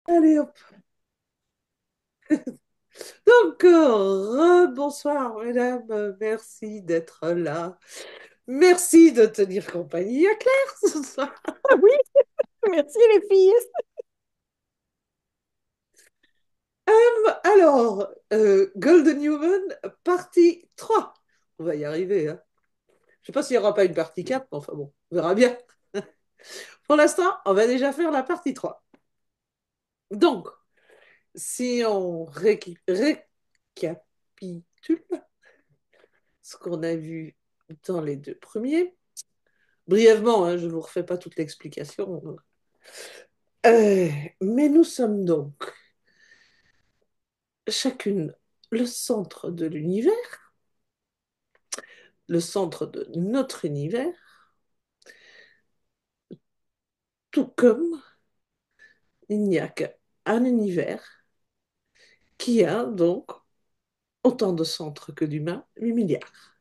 Allez hop. Donc, bonsoir mesdames, merci d'être là. Merci de tenir compagnie à Claire ce soir. Ah oui, merci les filles. Golden Human, partie 3. On va y arriver, hein. Je sais pas s'il n'y aura pas une partie 4, mais enfin bon, on verra bien. Pour l'instant, on va déjà faire la partie 3. Donc, si on récapitule ce qu'on a vu dans les deux premiers, brièvement, hein, je ne vous refais pas toute l'explication. Euh, mais nous sommes donc chacune le centre de l'univers, le centre de notre univers, tout comme il n'y a qu'un univers qui a donc autant de centres que d'humains, 8 milliards.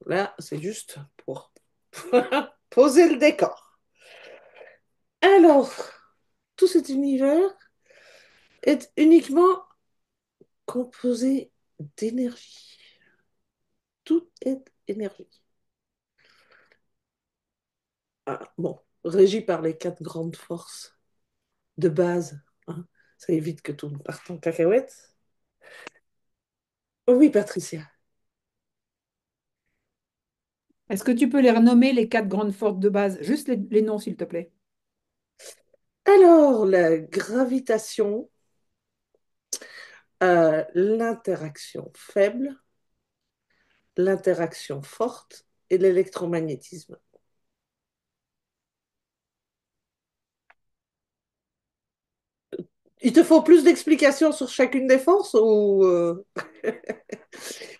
Là, c'est juste pour poser le décor. Alors, tout cet univers est uniquement composé d'énergie. Tout est énergie. Ah, bon, régi par les quatre grandes forces de base, hein. Ça évite que tout parte en cacahuète. Oui, Patricia. Est-ce que tu peux les renommer les quatre grandes forces de base? Juste les noms, s'il te plaît. Alors, la gravitation, l'interaction faible, l'interaction forte et l'électromagnétisme. Il te faut plus d'explications sur chacune des forces ou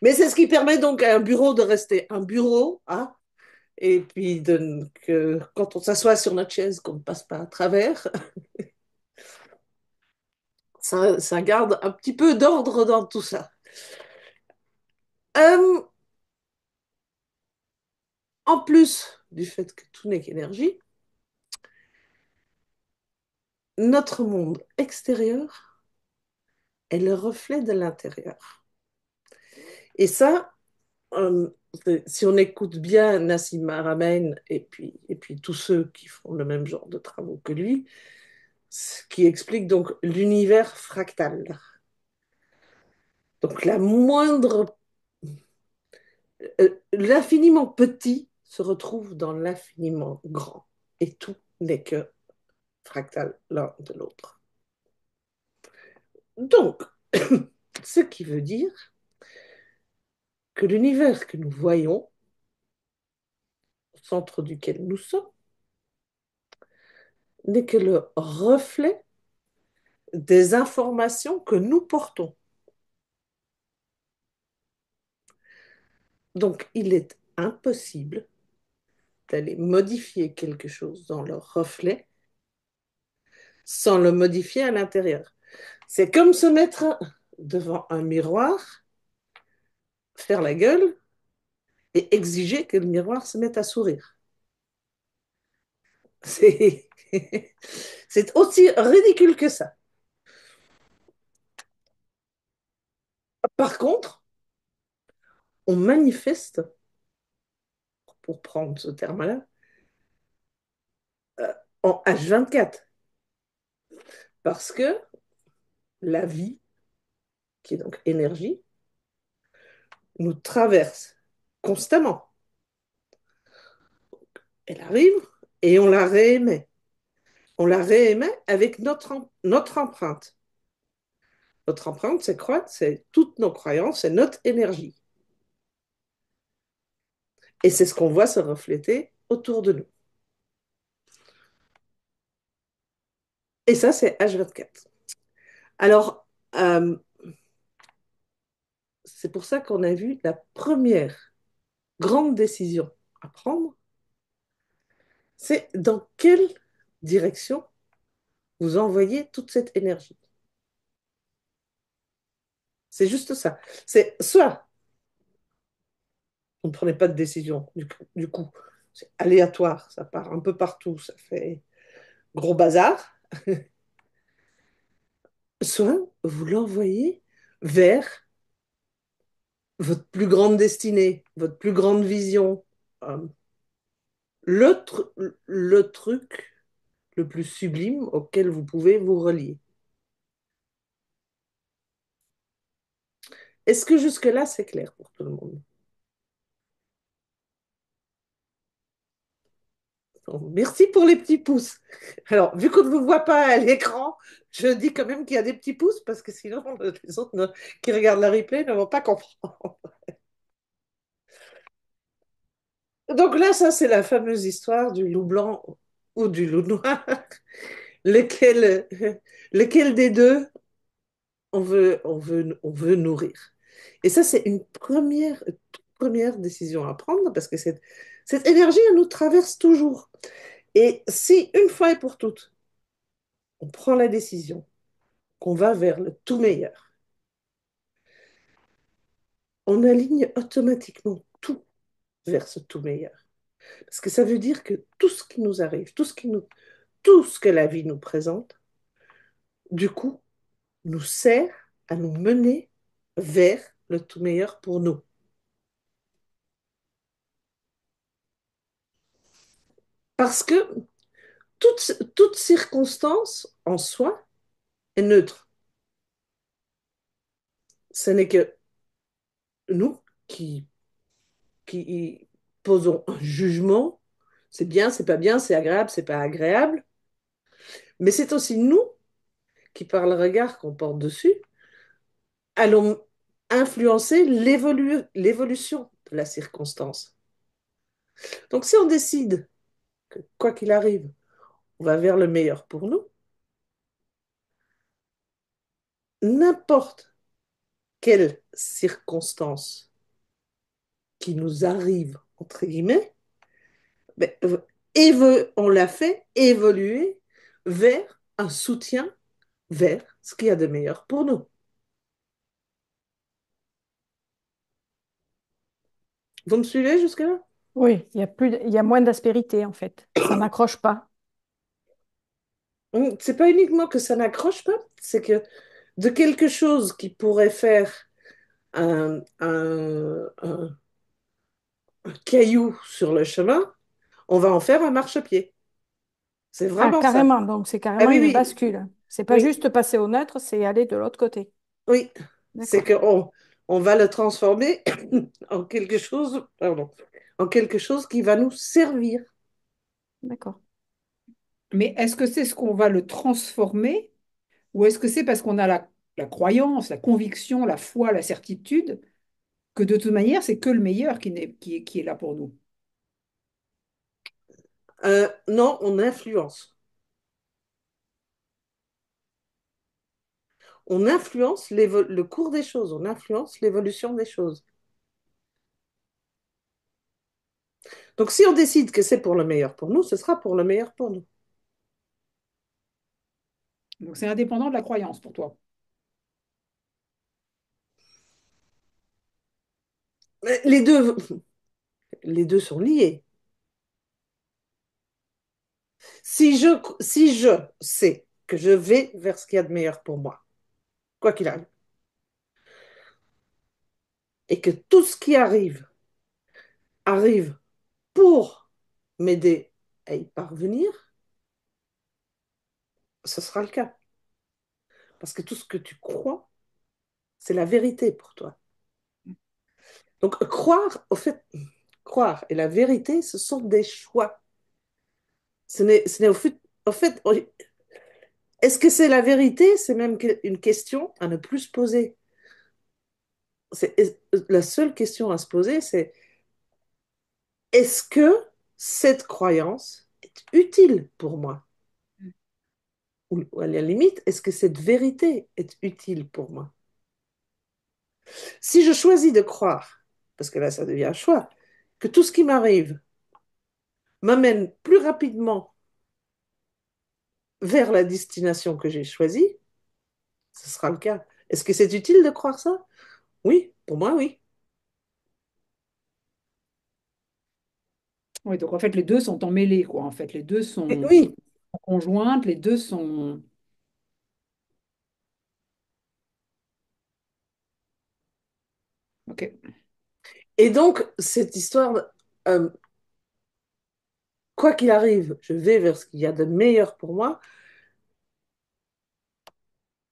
Mais c'est ce qui permet donc à un bureau de rester un bureau, hein, et puis que quand on s'assoit sur notre chaise, qu'on ne passe pas à travers. Ça garde un petit peu d'ordre dans tout ça. Euh, En plus du fait que tout n'est qu'énergie, notre monde extérieur est le reflet de l'intérieur. Et ça, euh, si on écoute bien Nassim Haramein et puis tous ceux qui font le même genre de travaux que lui, ce qui explique donc l'univers fractal. Donc l'infiniment petit se retrouve dans l'infiniment grand. Et tout n'est que fractal l'un de l'autre. Donc, ce qui veut dire que l'univers que nous voyons, au centre duquel nous sommes, n'est que le reflet des informations que nous portons. Donc, il est impossible d'aller modifier quelque chose dans le reflet sans le modifier à l'intérieur. C'est comme se mettre devant un miroir, faire la gueule et exiger que le miroir se mette à sourire. C'est c'est aussi ridicule que ça. Par contre, on manifeste, pour prendre ce terme-là, en H24. Parce que la vie, qui est donc énergie, nous traverse constamment. Elle arrive et on la réémet. On la réémet avec notre empreinte. Notre empreinte, c'est quoi? C'est toutes nos croyances, c'est notre énergie. Et c'est ce qu'on voit se refléter autour de nous. Et ça, c'est H24. Alors, c'est pour ça qu'on a vu la première grande décision à prendre, c'est dans quelle direction vous envoyez toute cette énergie. C'est juste ça. C'est soit on ne prenait pas de décision, du coup, c'est aléatoire, ça part un peu partout, ça fait gros bazar. soit vous l'envoyez vers votre plus grande destinée, votre plus grande vision, euh, le, tr- le truc le plus sublime auquel vous pouvez vous relier. Est-ce que jusque-là, c'est clair pour tout le monde? Bon, merci pour les petits pouces. Alors, vu qu'on ne vous voit pas à l'écran, je dis quand même qu'il y a des petits pouces parce que sinon, les autres qui regardent la replay ne vont pas comprendre. Donc là, ça, c'est la fameuse histoire du loup blanc ou du loup noir. Lequel, lequel des deux on veut nourrir. Et ça, c'est une première décision à prendre parce que cette énergie, elle nous traverse toujours. Et si, une fois et pour toutes, on prend la décision qu'on va vers le tout meilleur, on aligne automatiquement tout vers ce tout meilleur. Parce que ça veut dire que tout ce qui nous arrive, tout ce que la vie nous présente, du coup, nous sert à nous mener vers le tout meilleur pour nous. Parce que toute circonstance en soi est neutre. Ce n'est que nous qui posons un jugement. C'est bien, c'est pas bien, c'est agréable, c'est pas agréable. Mais c'est aussi nous qui, par le regard qu'on porte dessus, allons influencer l'évolution de la circonstance. Donc si on décide que, quoi qu'il arrive, on va vers le meilleur pour nous, n'importe quelle circonstance qui nous arrive, entre guillemets, ben, on l'a fait évoluer vers un soutien vers ce qu'il y a de meilleur pour nous. Vous me suivez jusque-là? Oui, il y a moins d'aspérité en fait. Ça n'accroche pas. C'est pas uniquement que ça n'accroche pas, c'est que de quelque chose qui pourrait faire un caillou sur le chemin, on va en faire un marchepied. C'est Ah, vraiment ça. carrément. Donc c'est Ah carrément oui, une oui, bascule. C'est pas oui, juste passer au neutre, c'est aller de l'autre côté. oui. C'est D'accord. qu'on va le transformer en quelque chose, pardon, en quelque chose qui va nous servir. D'accord. Mais est-ce que c'est ce qu'on va le transformer ou est-ce que c'est parce qu'on a la croyance, la conviction, la foi, la certitude que de toute manière, c'est que le meilleur qui est là pour nous? Non, on influence. On influence le cours des choses, on influence l'évolution des choses. Donc, si on décide que c'est pour le meilleur pour nous, ce sera pour le meilleur pour nous. Donc c'est indépendant de la croyance pour toi. Mais les deux sont liés. Si je sais que je vais vers ce qu'il y a de meilleur pour moi, quoi qu'il arrive, et que tout ce qui arrive pour m'aider à y parvenir, ce sera le cas. Parce que tout ce que tu crois, c'est la vérité pour toi. Donc, croire et la vérité, ce sont des choix. Ce n'est au fait, est-ce que c'est la vérité? C'est même une question à ne plus se poser. La seule question à se poser, c'est est-ce que cette croyance est utile pour moi? Ou à la limite, est-ce que cette vérité est utile pour moi? Si je choisis de croire, parce que là, ça devient un choix, que tout ce qui m'arrive m'amène plus rapidement vers la destination que j'ai choisie, ce sera le cas. Est-ce que c'est utile de croire ça? Oui, pour moi, oui. Oui, donc en fait, les deux sont emmêlés, quoi. En fait, les deux Et sont oui, conjointes, les deux sont... Ok. Et donc, cette histoire, euh, quoi qu'il arrive, je vais vers ce qu'il y a de meilleur pour moi.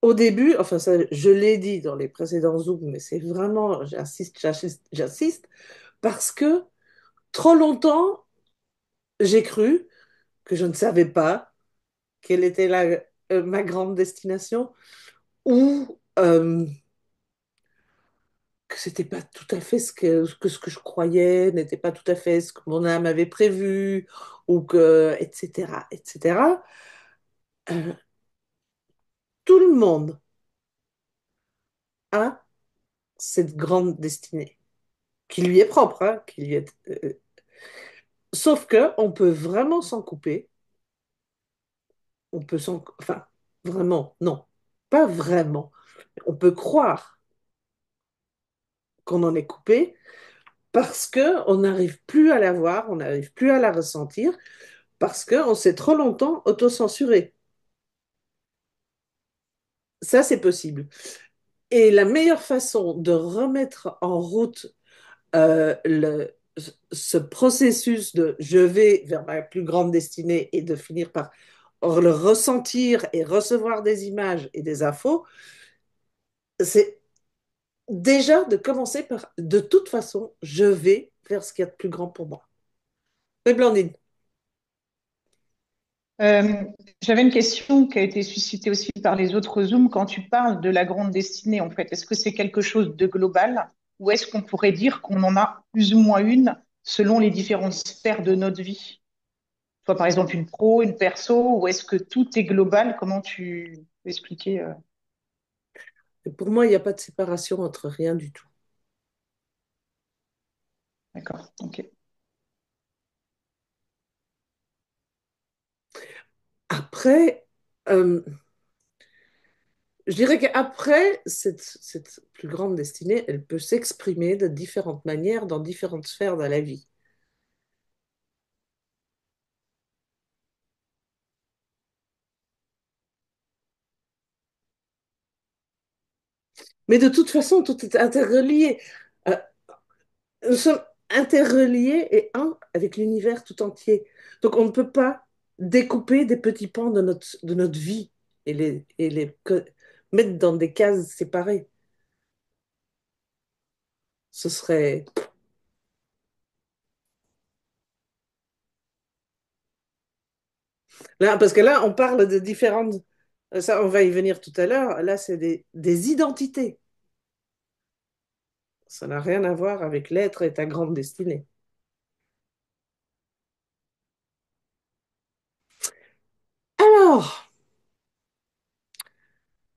Au début, enfin, ça, je l'ai dit dans les précédents Zooms, mais c'est vraiment, j'insiste, parce que trop longtemps, j'ai cru que je ne savais pas quelle était ma grande destination ou que c'était pas tout à fait ce que je croyais, n'était pas tout à fait ce que mon âme avait prévu, ou que, etc., etc. Euh, tout le monde a cette grande destinée, qui lui est propre, hein, qui lui est, sauf que on peut vraiment s'en couper, on peut enfin, vraiment, non, pas vraiment. On peut croire qu'on en est coupé parce que on n'arrive plus à la voir, on n'arrive plus à la ressentir, parce qu'on s'est trop longtemps autocensuré. Ça, c'est possible. Et la meilleure façon de remettre en route ce processus de je vais vers ma plus grande destinée et de finir par le ressentir et recevoir des images et des infos, c'est déjà de commencer par de toute façon, je vais vers ce qu'il y a de plus grand pour moi. Mais Blandine, Euh, J'avais une question qui a été suscitée aussi par les autres Zooms. Quand tu parles de la grande destinée, en fait, est-ce que c'est quelque chose de global ou est-ce qu'on pourrait dire qu'on en a plus ou moins une selon les différentes sphères de notre vie? Soit par exemple une pro, une perso, ou est-ce que tout est global? Comment tu peux expliquer pour moi, il n'y a pas de séparation entre rien du tout. D'accord, ok. Après, euh, je dirais qu'après, cette plus grande destinée, elle peut s'exprimer de différentes manières dans différentes sphères de la vie. Mais de toute façon, tout est interrelié. Euh, nous sommes interreliés et un avec l'univers tout entier. Donc on ne peut pas découper des petits pans de notre vie et les mettre dans des cases séparées. Ce serait... Là, parce que là, on parle de différentes... Ça, on va y venir tout à l'heure. Là, c'est des identités. Ça n'a rien à voir avec l'être et ta grande destinée. Alors,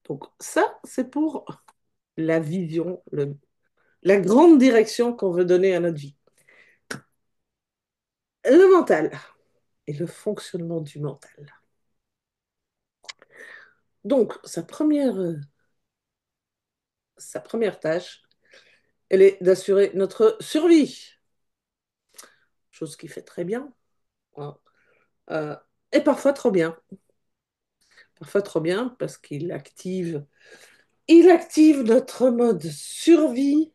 donc ça, c'est pour la vision, la grande direction qu'on veut donner à notre vie. Le mental et le fonctionnement du mental. Donc, sa première tâche, elle est d'assurer notre survie, chose qu'il fait très bien, hein. Euh, et parfois trop bien. Parfois trop bien parce il active notre mode survie.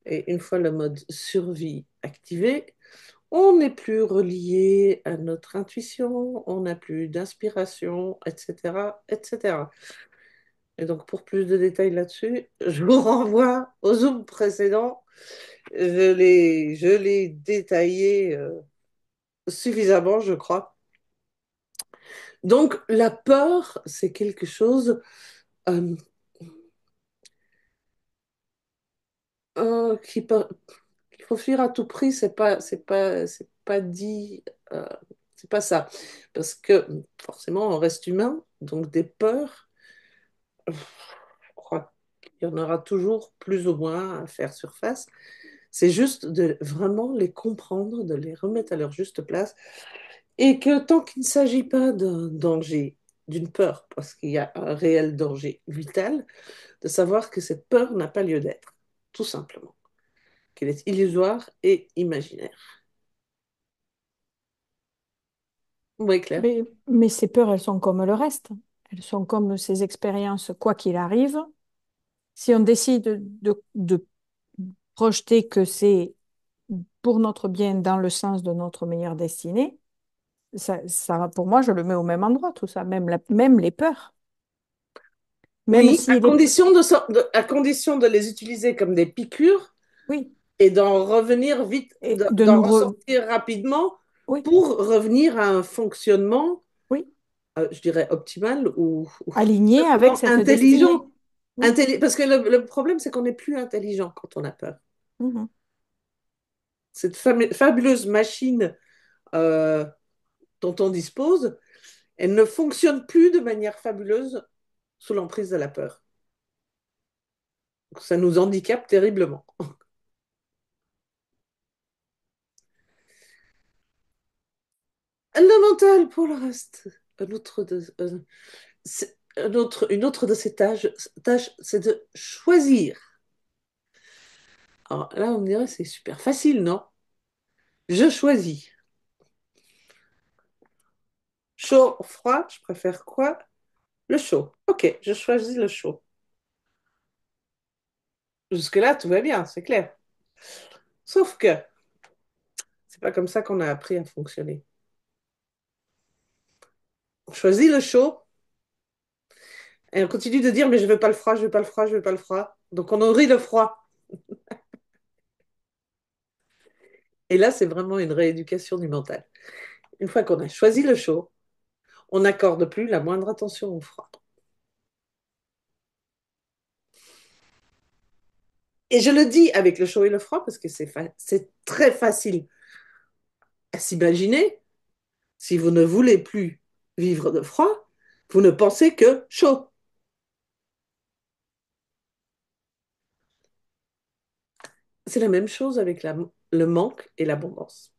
Et une fois le mode survie activé, on n'est plus relié à notre intuition, on n'a plus d'inspiration, etc., etc. Et donc, pour plus de détails là-dessus, je vous renvoie au Zoom précédent. Je l'ai détaillé suffisamment, je crois. Donc, la peur, c'est quelque chose euh, qui peut, qu'il faut fuir à tout prix. C'est pas dit, euh, c'est pas ça. Parce que forcément, on reste humain, donc des peurs, je crois qu'il y en aura toujours plus ou moins à faire surface. C'est juste de vraiment les comprendre, de les remettre à leur juste place, et que tant qu'il ne s'agit pas d'un danger, d'une peur, parce qu'il y a un réel danger vital, de savoir que cette peur n'a pas lieu d'être, tout simplement, qu'elle est illusoire et imaginaire. Oui, Claire. Mais ces peurs, elles sont comme le reste. Elles sont comme ces expériences, quoi qu'il arrive. Si on décide de projeter que c'est pour notre bien dans le sens de notre meilleure destinée, pour moi, je le mets au même endroit, tout ça, même les peurs. Même Oui, si les... à condition de les utiliser comme des piqûres Oui, et d'en revenir vite, et de d'en nous... ressortir rapidement Oui, pour revenir à un fonctionnement, oui, je dirais optimal ou aligné avec simplement cette destinée. intelligent. Oui. Parce que le problème, c'est qu'on n'est plus intelligent quand on a peur. Mhm. Cette fabuleuse machine euh, dont on dispose, elle ne fonctionne plus de manière fabuleuse sous l'emprise de la peur. Ça nous handicape terriblement. Le mental, pour le reste, une autre de ces tâches, c'est de choisir. Alors là, on me dirait, c'est super facile, non? Je choisis. Chaud, froid, je préfère quoi? Le chaud. Ok, je choisis le chaud. Jusque-là, tout va bien, c'est clair. Sauf que c'est pas comme ça qu'on a appris à fonctionner. On choisit le chaud et on continue de dire, mais je veux pas le froid, je veux pas le froid, je veux pas le froid. Donc on nourrit le froid. Et là, c'est vraiment une rééducation du mental. Une fois qu'on a choisi le chaud, on n'accorde plus la moindre attention au froid. Et je le dis avec le chaud et le froid parce que c'est très facile à s'imaginer. Si vous ne voulez plus vivre de froid, vous ne pensez que chaud. C'est la même chose avec le manque et l'abondance.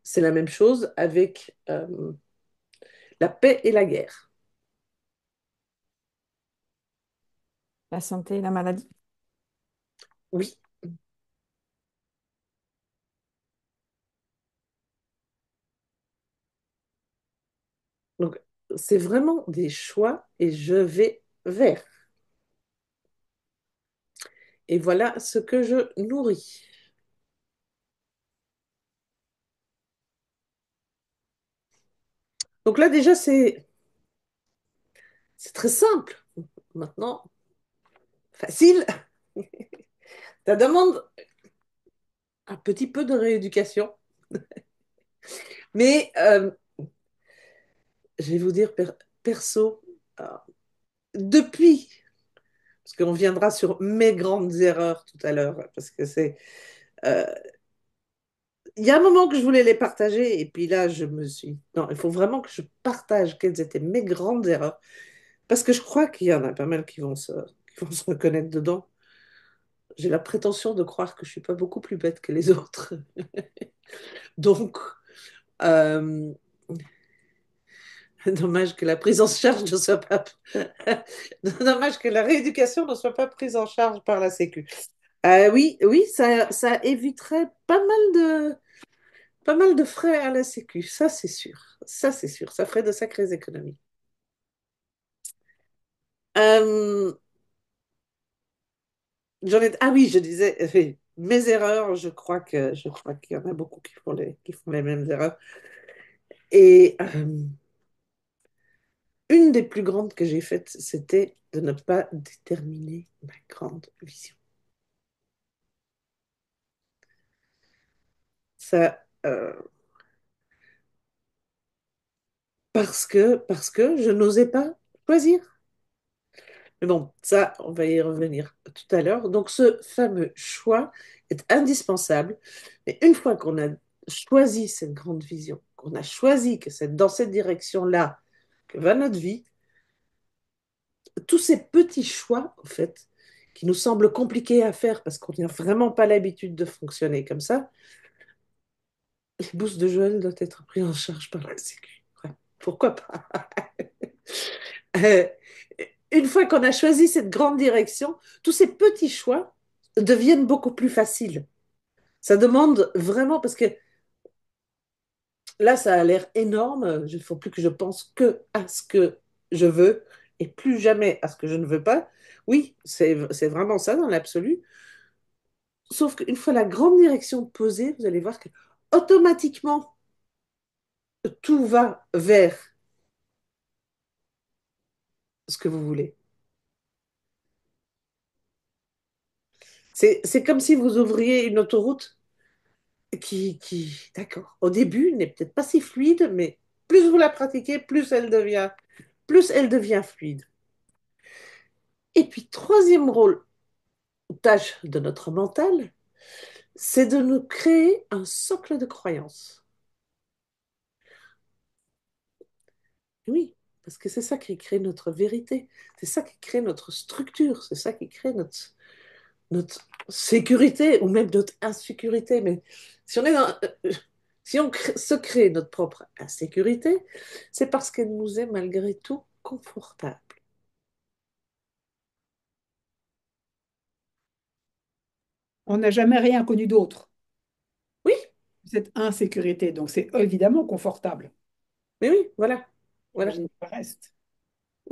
C'est la même chose avec la paix et la guerre. La santé et la maladie. Oui. Donc, c'est vraiment des choix et je vais vers. Et voilà ce que je nourris. Donc là, déjà, c'est très simple. Maintenant, facile. Ça demande un petit peu de rééducation. Mais je vais vous dire perso, euh, depuis, parce qu'on viendra sur mes grandes erreurs tout à l'heure, parce que euh, il y a un moment que je voulais les partager, et puis là, je me suis... Non, il faut vraiment que je partage quelles étaient mes grandes erreurs, parce que je crois qu'il y en a pas mal qui vont se reconnaître dedans. J'ai la prétention de croire que je suis pas beaucoup plus bête que les autres. Donc, euh, dommage que la prise en charge ne soit pas... Dommage que la rééducation ne soit pas prise en charge par la Sécu. Oui, oui, ça éviterait pas mal de frais à la Sécu, ça c'est sûr. Ça c'est sûr, ça ferait de sacrées économies. Euh, Ah oui, je disais, mes erreurs, je crois qu'il y en a beaucoup qui font les mêmes erreurs. Et une des plus grandes que j'ai faites, c'était de ne pas déterminer ma grande vision. Ça, parce que je n'osais pas choisir. Mais bon, ça, on va y revenir tout à l'heure. Donc, ce fameux choix est indispensable. Mais une fois qu'on a choisi cette grande vision, qu'on a choisi que c'est dans cette direction-là que va notre vie, tous ces petits choix, en fait, qui nous semblent compliqués à faire parce qu'on n'a vraiment pas l'habitude de fonctionner comme ça, les bourses de Joël doivent être prises en charge par la Sécu. Ouais, pourquoi pas? Euh, une fois qu'on a choisi cette grande direction, tous ces petits choix deviennent beaucoup plus faciles. Ça demande vraiment, parce que là, ça a l'air énorme. Il ne faut plus que je pense que à ce que je veux et plus jamais à ce que je ne veux pas. Oui, c'est vraiment ça dans l'absolu. Sauf qu'une fois la grande direction posée, vous allez voir que automatiquement, tout va vers ce que vous voulez. C'est comme si vous ouvriez une autoroute d'accord, au début, n'est peut-être pas si fluide, mais plus vous la pratiquez, plus elle devient fluide. Et puis, troisième rôle, tâche de notre mental, c'est de nous créer un socle de croyances. Oui, parce que c'est ça qui crée notre vérité, c'est ça qui crée notre structure, c'est ça qui crée notre sécurité ou même notre insécurité. Mais si on est dans, si on se crée notre propre insécurité, c'est parce qu'elle nous est malgré tout confortable. On n'a jamais rien connu d'autre, Oui, cette insécurité. Donc c'est évidemment confortable. mais oui, voilà. Voilà. Imagine le reste.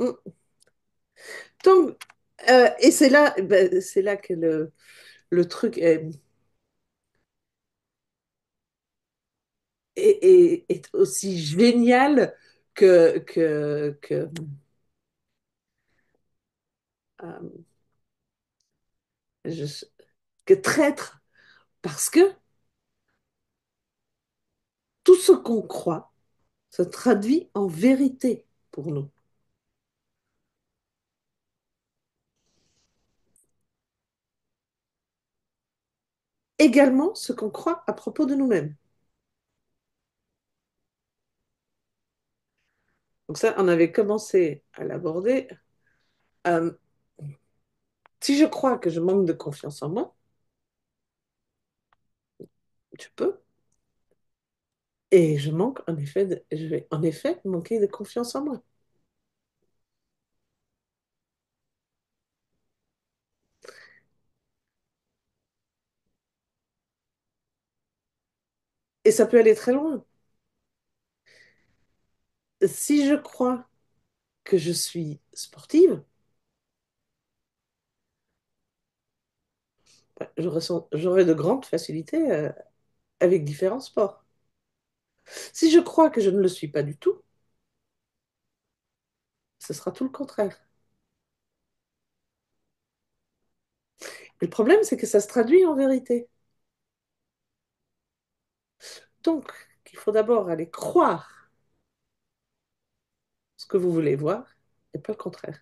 Mm. Donc, et c'est là, ben, c'est là que le truc est aussi génial euh, je- que traître. Parce que tout ce qu'on croit se traduit en vérité pour nous. Également ce qu'on croit à propos de nous-mêmes. Donc ça, on avait commencé à l'aborder. Euh, si je crois que je manque de confiance en moi, tu peux. Et je vais en effet manquer de confiance en moi. Et ça peut aller très loin. Si je crois que je suis sportive, j'aurai de grandes facilités avec différents sports. Si je crois que je ne le suis pas du tout, ce sera tout le contraire. Et le problème, c'est que ça se traduit en vérité. Donc, il faut d'abord aller croire ce que vous voulez voir et pas le contraire.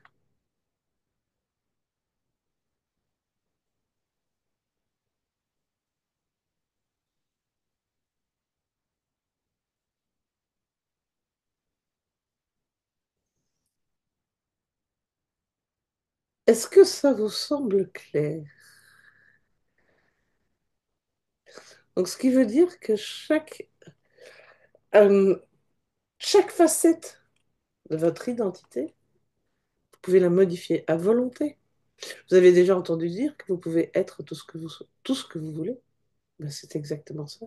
Est-ce que ça vous semble clair? Donc, ce qui veut dire que euh, chaque facette de votre identité, vous pouvez la modifier à volonté. Vous avez déjà entendu dire que vous pouvez être tout ce que vous voulez. Ben, c'est exactement ça.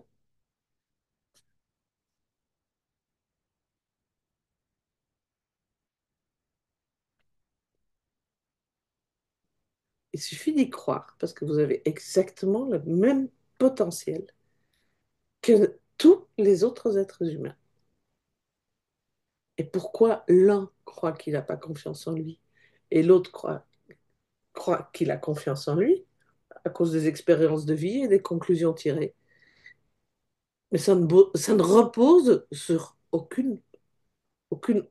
Il suffit d'y croire parce que vous avez exactement le même potentiel que tous les autres êtres humains. Et pourquoi l'un croit qu'il n'a pas confiance en lui et l'autre croit qu'il a confiance en lui? À cause des expériences de vie et des conclusions tirées. Mais ça ne repose sur aucune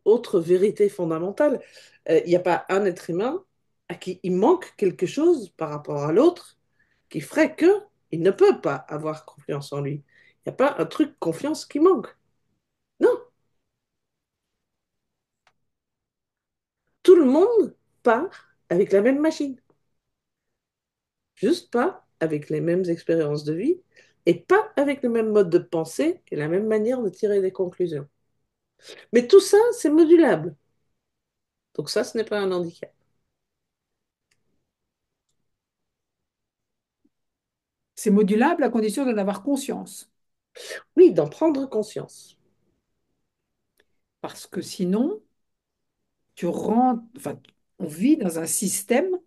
autre vérité fondamentale. Il n'y a pas un être humain à qui il manque quelque chose par rapport à l'autre qui ferait que il ne peut pas avoir confiance en lui. Il n'y a pas un truc confiance qui manque. Non, tout le monde part avec la même machine, juste pas avec les mêmes expériences de vie et pas avec le même mode de pensée et la même manière de tirer des conclusions. Mais tout ça, c'est modulable. Donc ça, ce n'est pas un handicap. C'est modulable à condition d'en avoir conscience. Oui, d'en prendre conscience. Parce que sinon, enfin, on vit dans un système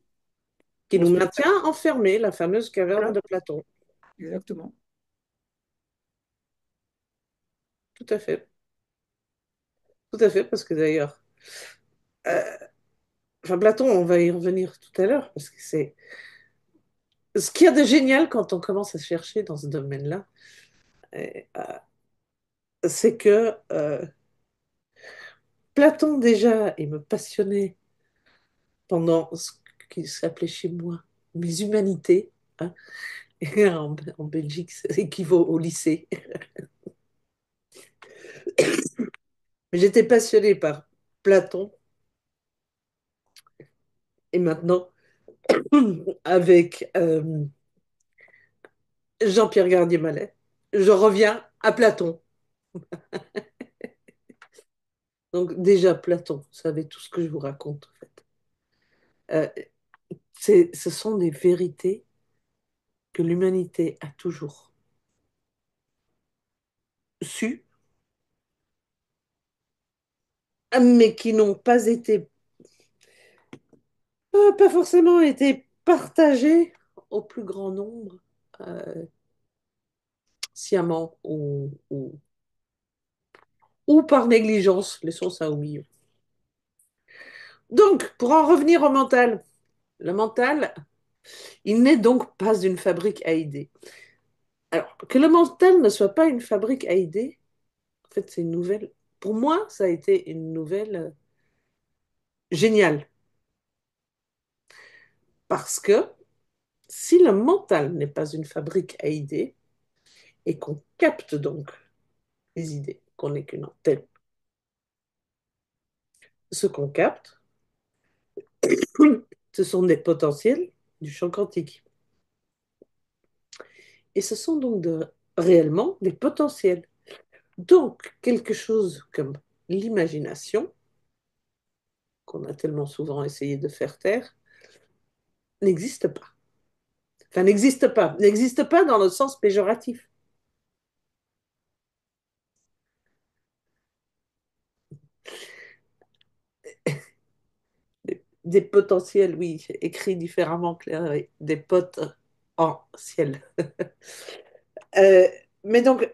Qui où on nous se... maintient enfermés, la fameuse caverne Voilà, de Platon. exactement. Tout à fait. Tout à fait, parce que d'ailleurs, euh, enfin, Platon, on va y revenir tout à l'heure, parce que c'est ce qu'il y a de génial quand on commence à chercher dans ce domaine-là, euh, c'est que Platon, déjà, il me passionnait pendant ce qui s'appelait chez moi mes humanités, hein. Et en Belgique, ça équivaut au lycée. Mais j'étais passionnée par Platon et maintenant avec Jean-Pierre Garnier-Mallet, je reviens à Platon. Donc déjà, Platon, vous savez tout ce que je vous raconte en fait. Euh, ce sont des vérités que l'humanité a toujours sues, mais qui n'ont pas été, pas forcément été partagées au plus grand nombre, sciemment ou par négligence, laissons ça au milieu. Donc, pour en revenir au mental, le mental, il n'est donc pas une fabrique à idées. Alors, que le mental ne soit pas une fabrique à idées, en fait, c'est une nouvelle. Pour moi, ça a été une nouvelle géniale. Parce que si le mental n'est pas une fabrique à idées, et qu'on capte donc les idées, qu'on n'est qu'une antenne, ce qu'on capte, ce sont des potentiels du champ quantique. Et ce sont donc réellement des potentiels. Donc, quelque chose comme l'imagination, qu'on a tellement souvent essayé de faire taire, n'existe pas. Enfin, n'existe pas dans le sens péjoratif. Des potentiels, oui, écrit différemment que des potes en ciel. Euh, mais donc,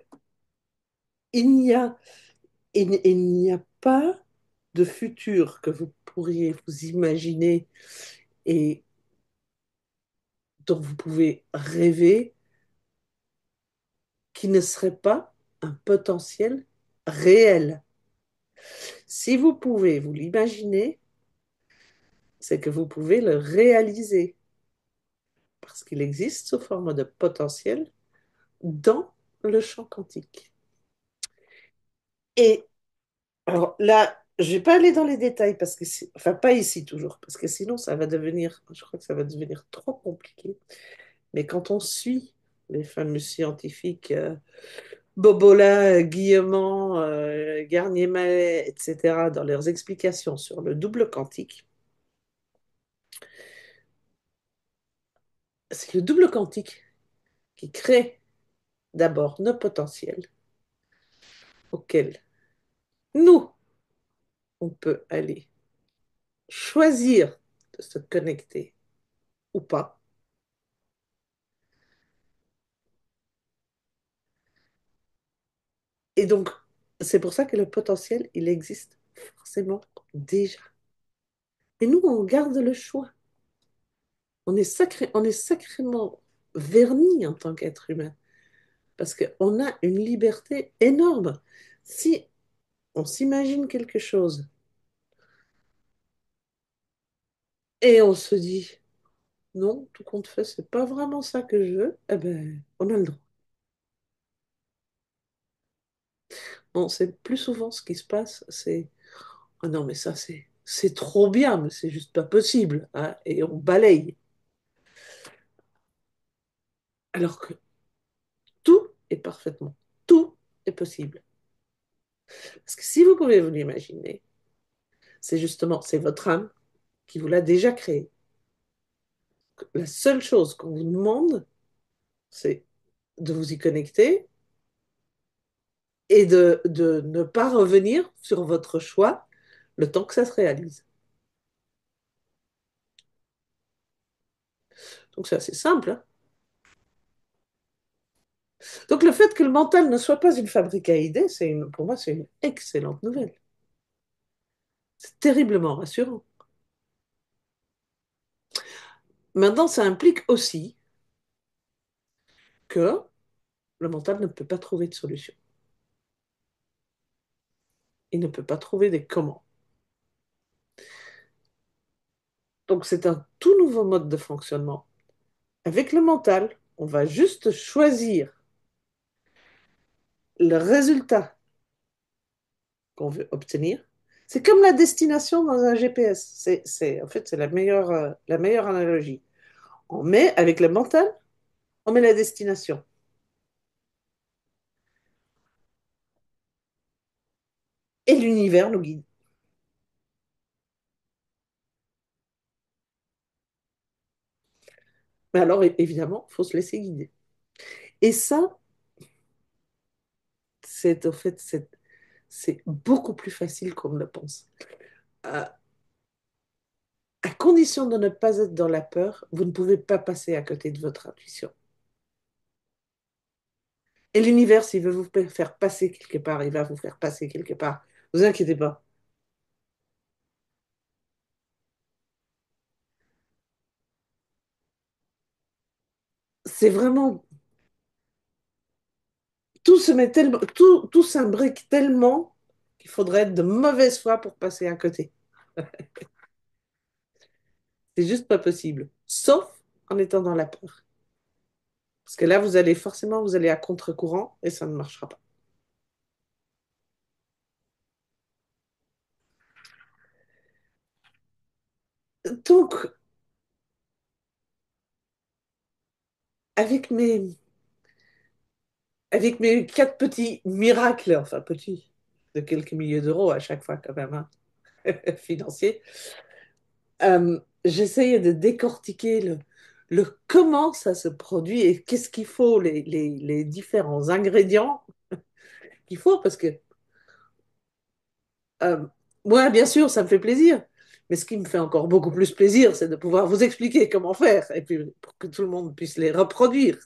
il n'y a, il n'y a pas de futur que vous pourriez vous imaginer et dont vous pouvez rêver qui ne serait pas un potentiel réel. Si vous pouvez vous l'imaginer, c'est que vous pouvez le réaliser parce qu'il existe sous forme de potentiel dans le champ quantique. Et alors là, je ne vais pas aller dans les détails parce que, enfin pas ici toujours, parce que sinon ça va devenir, je crois que ça va devenir trop compliqué. Mais quand on suit les fameux scientifiques Bobola, Guillemont, Garnier-Mallet, etc., dans leurs explications sur le double quantique, c'est le double quantique qui crée d'abord nos potentiels auxquels nous, on peut aller choisir de se connecter ou pas. Et donc, c'est pour ça que le potentiel, il existe forcément déjà. Et nous, on garde le choix. On est sacrément vernis en tant qu'être humain, parce qu'on a une liberté énorme. Si on s'imagine quelque chose et on se dit, non, tout compte fait, c'est pas vraiment ça que je veux, eh ben, on a le droit. Bon, c'est plus souvent ce qui se passe, c'est, ah non, mais ça, c'est trop bien, mais c'est juste pas possible, hein, et on balaye. Alors que tout est parfaitement, tout est possible. Parce que si vous pouvez vous l'imaginer, c'est justement, c'est votre âme qui vous l'a déjà créé. La seule chose qu'on vous demande, c'est de vous y connecter et de ne pas revenir sur votre choix le temps que ça se réalise. Donc c'est assez simple, hein. Donc le fait que le mental ne soit pas une fabrique à idées, pour moi, c'est une excellente nouvelle. C'est terriblement rassurant. Maintenant, ça implique aussi que le mental ne peut pas trouver de solution. Il ne peut pas trouver des comment. Donc c'est un tout nouveau mode de fonctionnement. Avec le mental, on va juste choisir le résultat qu'on veut obtenir. C'est comme la destination dans un GPS. En fait, c'est la meilleure analogie. On met, avec le mental, on met la destination. Et l'univers nous guide. Mais alors, évidemment, il faut se laisser guider. Et ça, en fait, c'est beaucoup plus facile qu'on ne le pense. À, à condition de ne pas être dans la peur, vous ne pouvez pas passer à côté de votre intuition. Et l'univers, s'il veut vous faire passer quelque part, il va vous faire passer quelque part. Ne vous inquiétez pas. C'est vraiment, tout s'imbrique tellement qu'il faudrait être de mauvaise foi pour passer à côté. C'est juste pas possible. Sauf en étant dans la peur. Parce que là, vous allez à contre-courant et ça ne marchera pas. Donc, avec mes, avec mes 4 petits miracles, enfin petits, de quelques milliers d'euros à chaque fois quand même, hein, financiers, j'essayais de décortiquer le comment ça se produit et qu'est-ce qu'il faut, les différents ingrédients qu'il faut, parce que Euh, moi, bien sûr, ça me fait plaisir. Mais ce qui me fait encore beaucoup plus plaisir, c'est de pouvoir vous expliquer comment faire, et puis pour que tout le monde puisse les reproduire.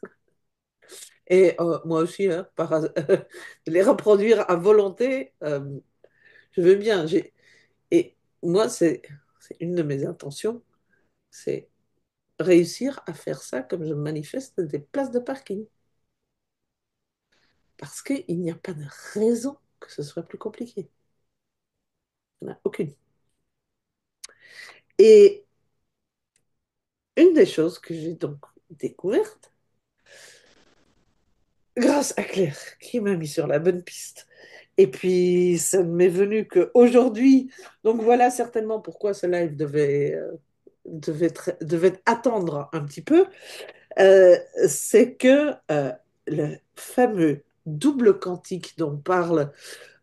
Et moi aussi, hein, les reproduire à volonté, je veux bien. Et moi, c'est une de mes intentions, c'est réussir à faire ça comme je manifeste des places de parking. Parce qu'il n'y a pas de raison que ce soit plus compliqué. Il n'y en a aucune. Et une des choses que j'ai donc découvertes, grâce à Claire, qui m'a mis sur la bonne piste. Et puis, ça ne m'est venu qu'aujourd'hui. Donc voilà certainement pourquoi ce live devait attendre un petit peu. Euh, c'est que le fameux double quantique dont parle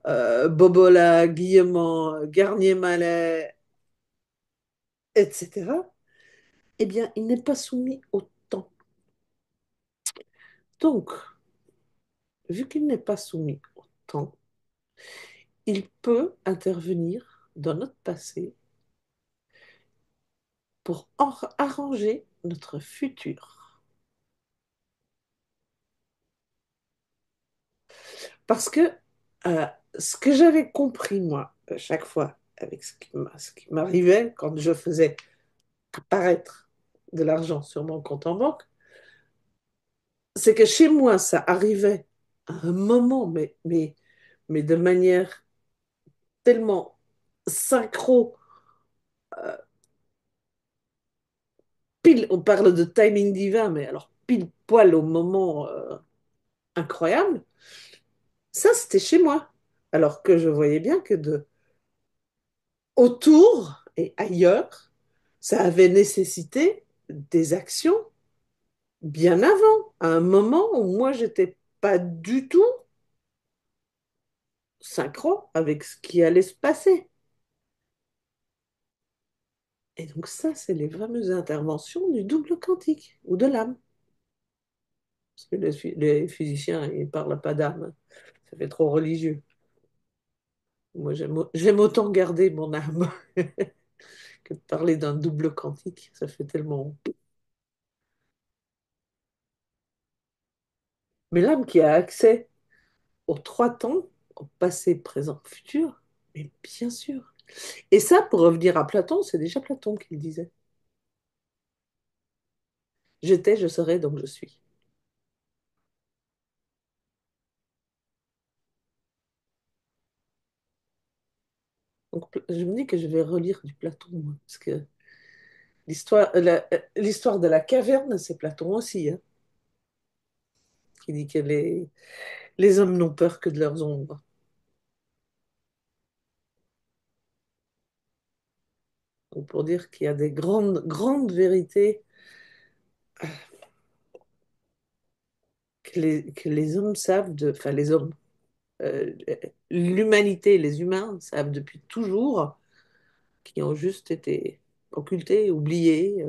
Bobola, Guillemot, Garnier-Mallet, etc., eh bien, il n'est pas soumis au temps. Donc, vu qu'il n'est pas soumis au temps, il peut intervenir dans notre passé pour arranger notre futur. Parce que euh, ce que j'avais compris, moi, chaque fois, avec ce qui m'arrivait quand je faisais apparaître de l'argent sur mon compte en banque, c'est que chez moi, ça arrivait à un moment, mais de manière tellement synchro, euh, pile, on parle de timing divin, mais alors pile poil au moment incroyable. Ça, c'était chez moi. Alors que je voyais bien que autour et ailleurs, ça avait nécessité des actions bien avant, à un moment où moi, j'étais pas du tout synchro avec ce qui allait se passer. Et donc ça, c'est les fameuses interventions du double quantique ou de l'âme. Parce que les physiciens, ils ne parlent pas d'âme. Ça fait trop religieux. Moi, j'aime autant garder mon âme que de parler d'un double quantique. Ça fait tellement. Mais l'âme qui a accès aux trois temps, au passé, présent, futur, mais bien sûr. Et ça, pour revenir à Platon, c'est déjà Platon qui le disait. J'étais, je serai, donc je suis. Donc, je me dis que je vais relire du Platon, moi, parce que l'histoire de la caverne, c'est Platon aussi, hein, qui dit que les hommes n'ont peur que de leurs ombres. Donc, pour dire qu'il y a des grandes, grandes vérités que les hommes savent, enfin les hommes, euh, l'humanité, les humains savent depuis toujours, qui ont juste été occultés, oubliés.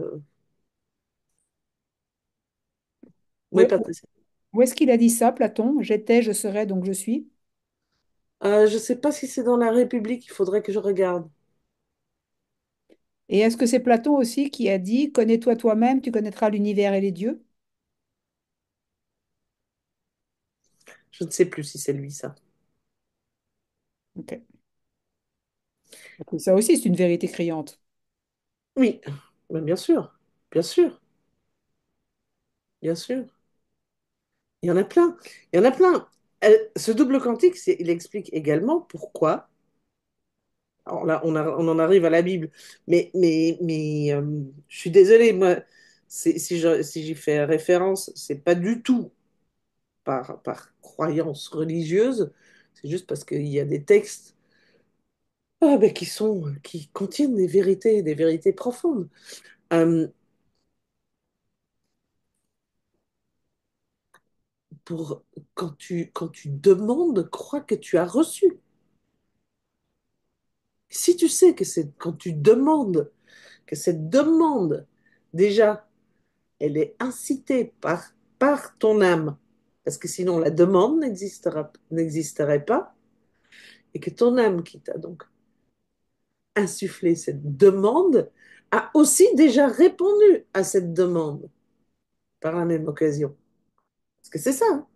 Oui, Où, Patricia. où est-ce qu'il a dit ça, Platon? J'étais, je serai, donc je suis. Je ne sais pas si c'est dans la République, il faudrait que je regarde. Et est-ce que c'est Platon aussi qui a dit, connais-toi toi-même, tu connaîtras l'univers et les dieux? Je ne sais plus si c'est lui, ça. Ok. Donc ça aussi, c'est une vérité criante. Oui, mais bien sûr, bien sûr, bien sûr. Il y en a plein. Il y en a plein. Ce double quantique, il explique également pourquoi. Alors là, on en arrive à la Bible. Je suis désolée, moi, si j'y fais référence, c'est pas du tout par croyance religieuse. C'est juste parce qu'il y a des textes ben, qui contiennent des vérités profondes. Euh, pour, quand tu demandes, crois que tu as reçu. Si tu sais que c'est quand tu demandes, que cette demande, déjà, elle est incitée par ton âme, parce que sinon la demande n'existerait pas, et que ton âme qui t'a donc insufflé cette demande a aussi déjà répondu à cette demande par la même occasion. Parce que c'est ça, hein.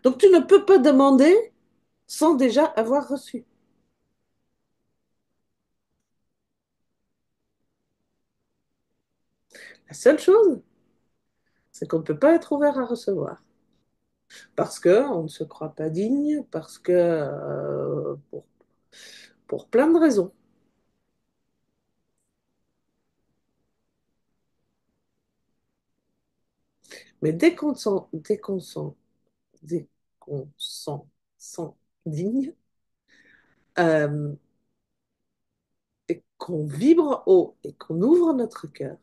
Donc tu ne peux pas demander sans déjà avoir reçu. La seule chose, c'est qu'on ne peut pas être ouvert à recevoir. Parce qu'on ne se croit pas digne, parce que pour plein de raisons. Mais dès qu'on s'en sent digne, euh, et qu'on vibre haut et qu'on ouvre notre cœur,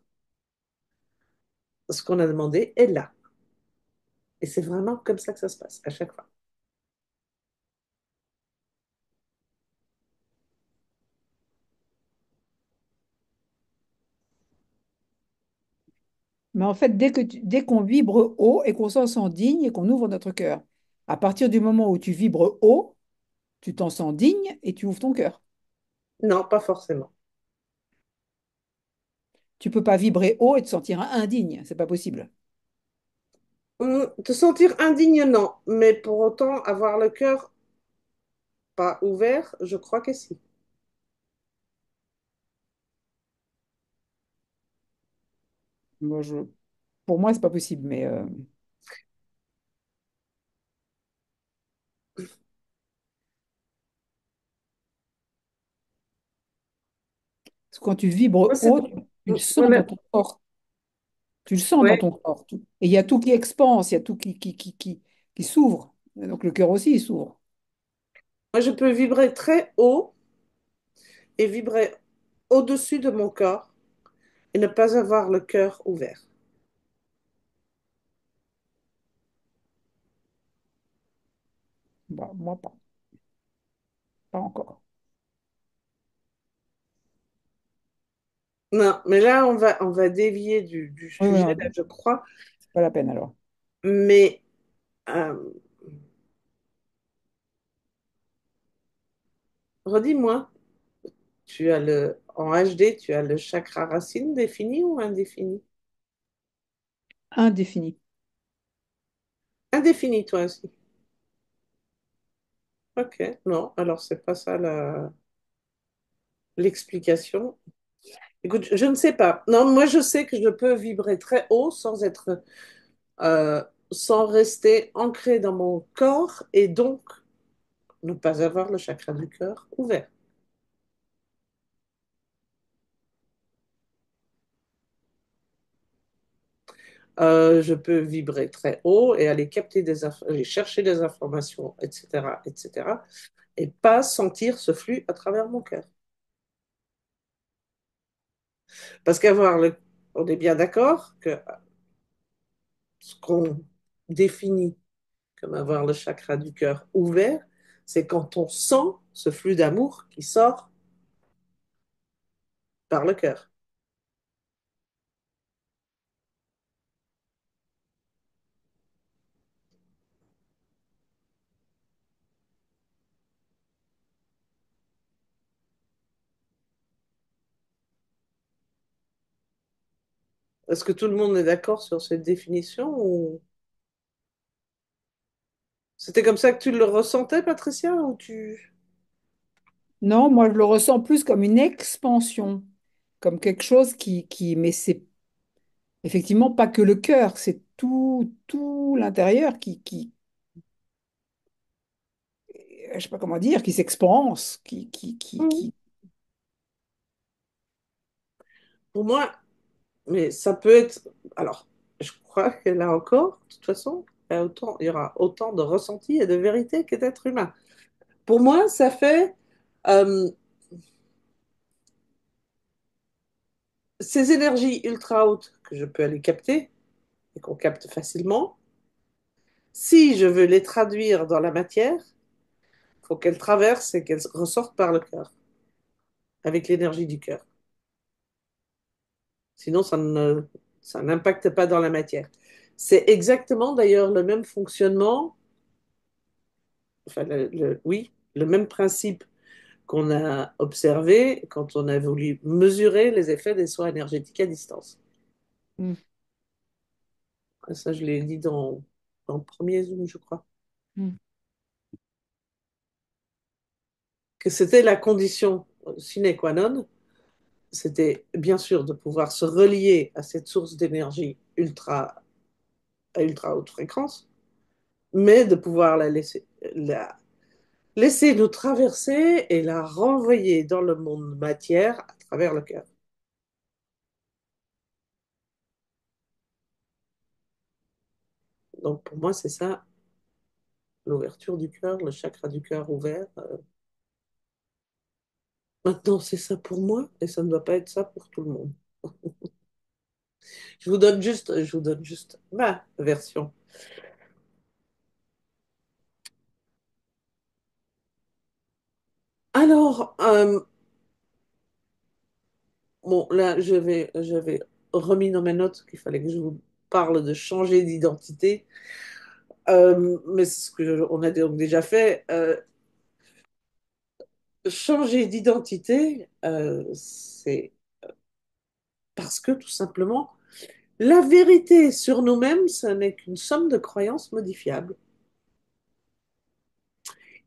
ce qu'on a demandé est là. Et c'est vraiment comme ça que ça se passe à chaque fois. Mais en fait, dès qu'on vibre haut et qu'on s'en sent digne et qu'on ouvre notre cœur, à partir du moment où tu vibres haut, tu t'en sens digne et tu ouvres ton cœur. Non, pas forcément. Tu peux pas vibrer haut et te sentir indigne, c'est pas possible. Te sentir indigne, non. Mais pour autant, avoir le cœur pas ouvert, je crois que si. Moi, pour moi, c'est pas possible, mais parce que quand tu Moi, vibres c'est haut, tu le sens dans voilà. ton corps. Tu le sens dans Ouais. ton corps. Et il y a tout qui expanse, il y a tout qui s'ouvre. Et donc le cœur aussi, il s'ouvre. Moi, je peux vibrer très haut et vibrer au-dessus de mon corps et ne pas avoir le cœur ouvert. Bah, moi, pas encore. Non, mais là, on va dévier du Oui, oui, sujet, non, là, je crois. c'est pas la peine alors. Mais euh, redis-moi, en HD, tu as le chakra racine défini ou indéfini? Indéfini. Indéfini, toi aussi. Ok, non, alors c'est pas ça l'explication. Écoute, je ne sais pas. Non, moi je sais que je peux vibrer très haut euh, sans rester ancré dans mon corps et donc ne pas avoir le chakra du cœur ouvert. Je peux vibrer très haut et aller aller chercher des informations, etc., etc., et pas sentir ce flux à travers mon cœur. Parce on est bien d'accord que ce qu'on définit comme avoir le chakra du cœur ouvert, c'est quand on sent ce flux d'amour qui sort par le cœur. Est-ce que tout le monde est d'accord sur cette définition ou c'était comme ça que tu le ressentais, Patricia, ou tu... Non, moi je le ressens plus comme une expansion, comme quelque chose mais c'est effectivement pas que le cœur, c'est tout l'intérieur je sais pas comment dire, qui s'expanse, Mhm. Pour moi, mais ça peut être... Alors, je crois que là encore, de toute façon, il y aura autant de ressentis et de vérité que d'êtres humains. Pour moi, ça fait euh, ces énergies ultra hautes que je peux aller capter et qu'on capte facilement. Si je veux les traduire dans la matière, il faut qu'elles traversent et qu'elles ressortent par le cœur, avec l'énergie du cœur. Sinon, ça n'impacte pas dans la matière. C'est exactement d'ailleurs le même fonctionnement, enfin, oui, le même principe qu'on a observé quand on a voulu mesurer les effets des soins énergétiques à distance. Mm, Ça, je l'ai dit dans le premier Zoom, je crois. mm, Que c'était la condition sine qua non, c'était bien sûr de pouvoir se relier à cette source d'énergie à ultra haute fréquence, mais de pouvoir laisser nous traverser et la renvoyer dans le monde matière à travers le cœur. Donc pour moi, c'est ça, l'ouverture du cœur, le chakra du cœur ouvert. Maintenant, c'est ça pour moi et ça ne doit pas être ça pour tout le monde. Je vous donne juste ma version. Alors, bon, là, j'avais remis dans mes notes qu'il fallait que je vous parle de changer d'identité. Mais c'est ce qu'on a donc déjà fait. Changer d'identité, c'est parce que tout simplement, la vérité sur nous-mêmes, ce n'est qu'une somme de croyances modifiables.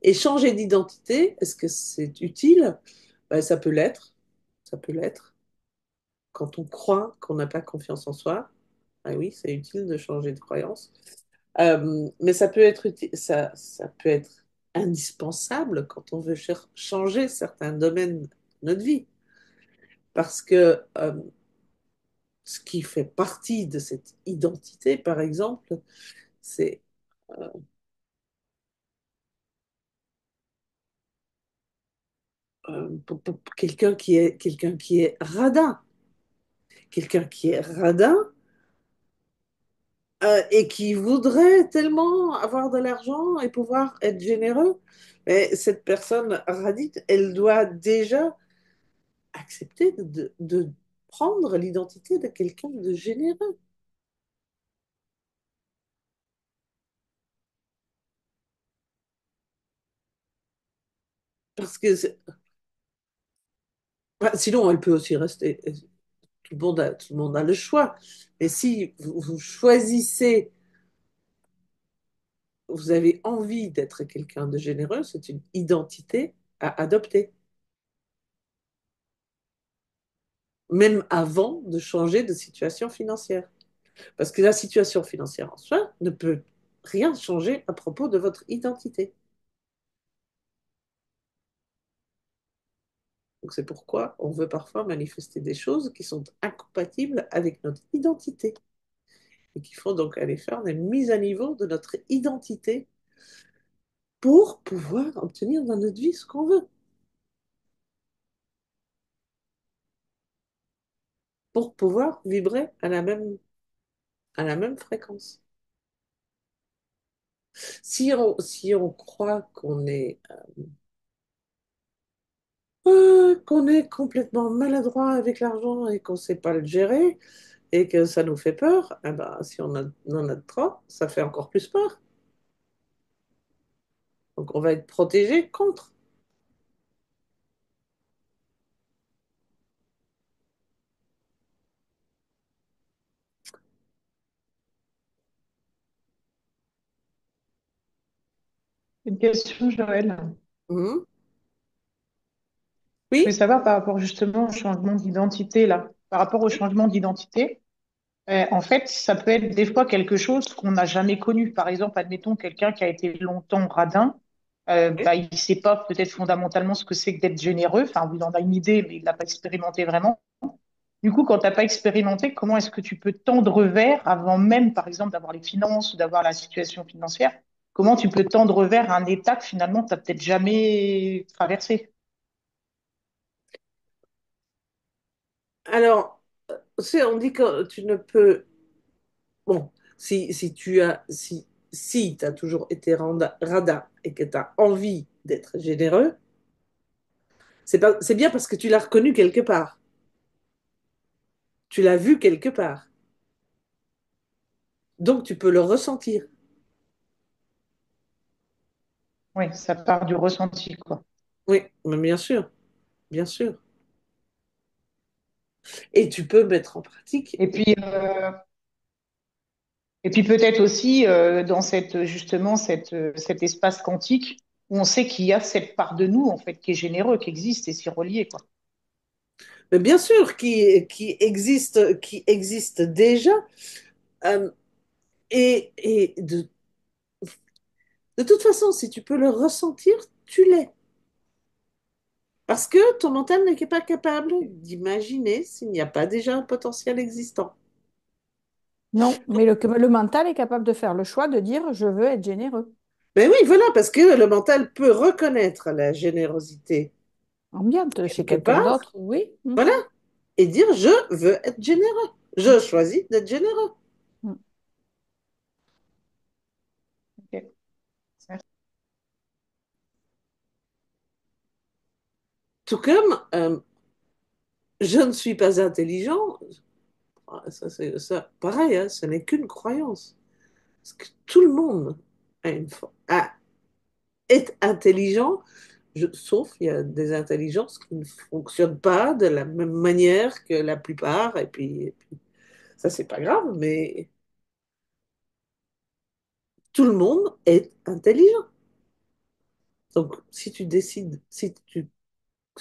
Et changer d'identité, est-ce que c'est utile? Ben, ça peut l'être. Ça peut l'être. Quand on croit qu'on n'a pas confiance en soi, ah oui, c'est utile de changer de croyance. Mais ça peut être indispensable quand on veut changer certains domaines de notre vie. Parce que ce qui fait partie de cette identité, par exemple, c'est euh, pour quelqu'un qui est radin. Quelqu'un qui est radin et qui voudrait tellement avoir de l'argent et pouvoir être généreux. Mais cette personne radite, elle doit déjà accepter prendre l'identité de quelqu'un de généreux. Parce que bah, sinon, elle peut aussi rester. Tout le monde a le choix. Et si vous choisissez, vous avez envie d'être quelqu'un de généreux, c'est une identité à adopter, même avant de changer de situation financière. Parce que la situation financière en soi ne peut rien changer à propos de votre identité. Donc c'est pourquoi on veut parfois manifester des choses qui sont incompatibles avec notre identité et qu'il faut donc aller faire des mises à niveau de notre identité pour pouvoir obtenir dans notre vie ce qu'on veut, pour pouvoir vibrer à la même fréquence. Si on croit qu'on est complètement maladroit avec l'argent et qu'on ne sait pas le gérer et que ça nous fait peur, eh ben, si on en a trop, ça fait encore plus peur. Donc on va être protégé contre. Une question, Joël. Mhm. Je voulais Oui, savoir par rapport justement au changement d'identité, là. Par rapport au changement d'identité, en fait, ça peut être des fois quelque chose qu'on n'a jamais connu. Par exemple, admettons quelqu'un qui a été longtemps radin, oui. bah, il ne sait pas peut-être fondamentalement ce que c'est que d'être généreux. Enfin, il en a une idée, mais il l'a pas expérimenté vraiment. Du coup, quand tu n'as pas expérimenté, comment est-ce que tu peux tendre vers, avant même, par exemple, d'avoir les finances ou d'avoir la situation financière, comment tu peux tendre vers un état que finalement, tu n'as peut-être jamais traversé? Alors, on dit que tu ne peux. Bon, si tu as toujours été radin et que tu as envie d'être généreux, c'est bien parce que tu l'as reconnu quelque part. Tu l'as vu quelque part. Donc, tu peux le ressentir. Oui, ça part du ressenti, quoi. Oui, mais bien sûr, bien sûr. Et tu peux mettre en pratique. Et puis, peut-être aussi dans cet espace quantique où on sait qu'il y a cette part de nous en fait qui est généreux, qui existe et s'y relier quoi. Mais bien sûr, qui existe déjà. Euh, et de toute façon, si tu peux le ressentir, tu l'es. Parce que ton mental n'est pas capable d'imaginer s'il n'y a pas déjà un potentiel existant. Non, mais le mental est capable de faire le choix de dire je veux être généreux. Ben oui, voilà, parce que le mental peut reconnaître la générosité Ambiante chez quelque quelqu'un part, d'autre, oui. voilà, Mhm. et dire je veux être généreux. Je choisis d'être généreux. Mhm. Ok. Tout comme je ne suis pas intelligent, ça, pareil, hein, ce n'est qu'une croyance. Parce que tout le monde est intelligent, sauf il y a des intelligences qui ne fonctionnent pas de la même manière que la plupart, et puis ça, c'est pas grave, mais tout le monde est intelligent. Donc, si tu décides, si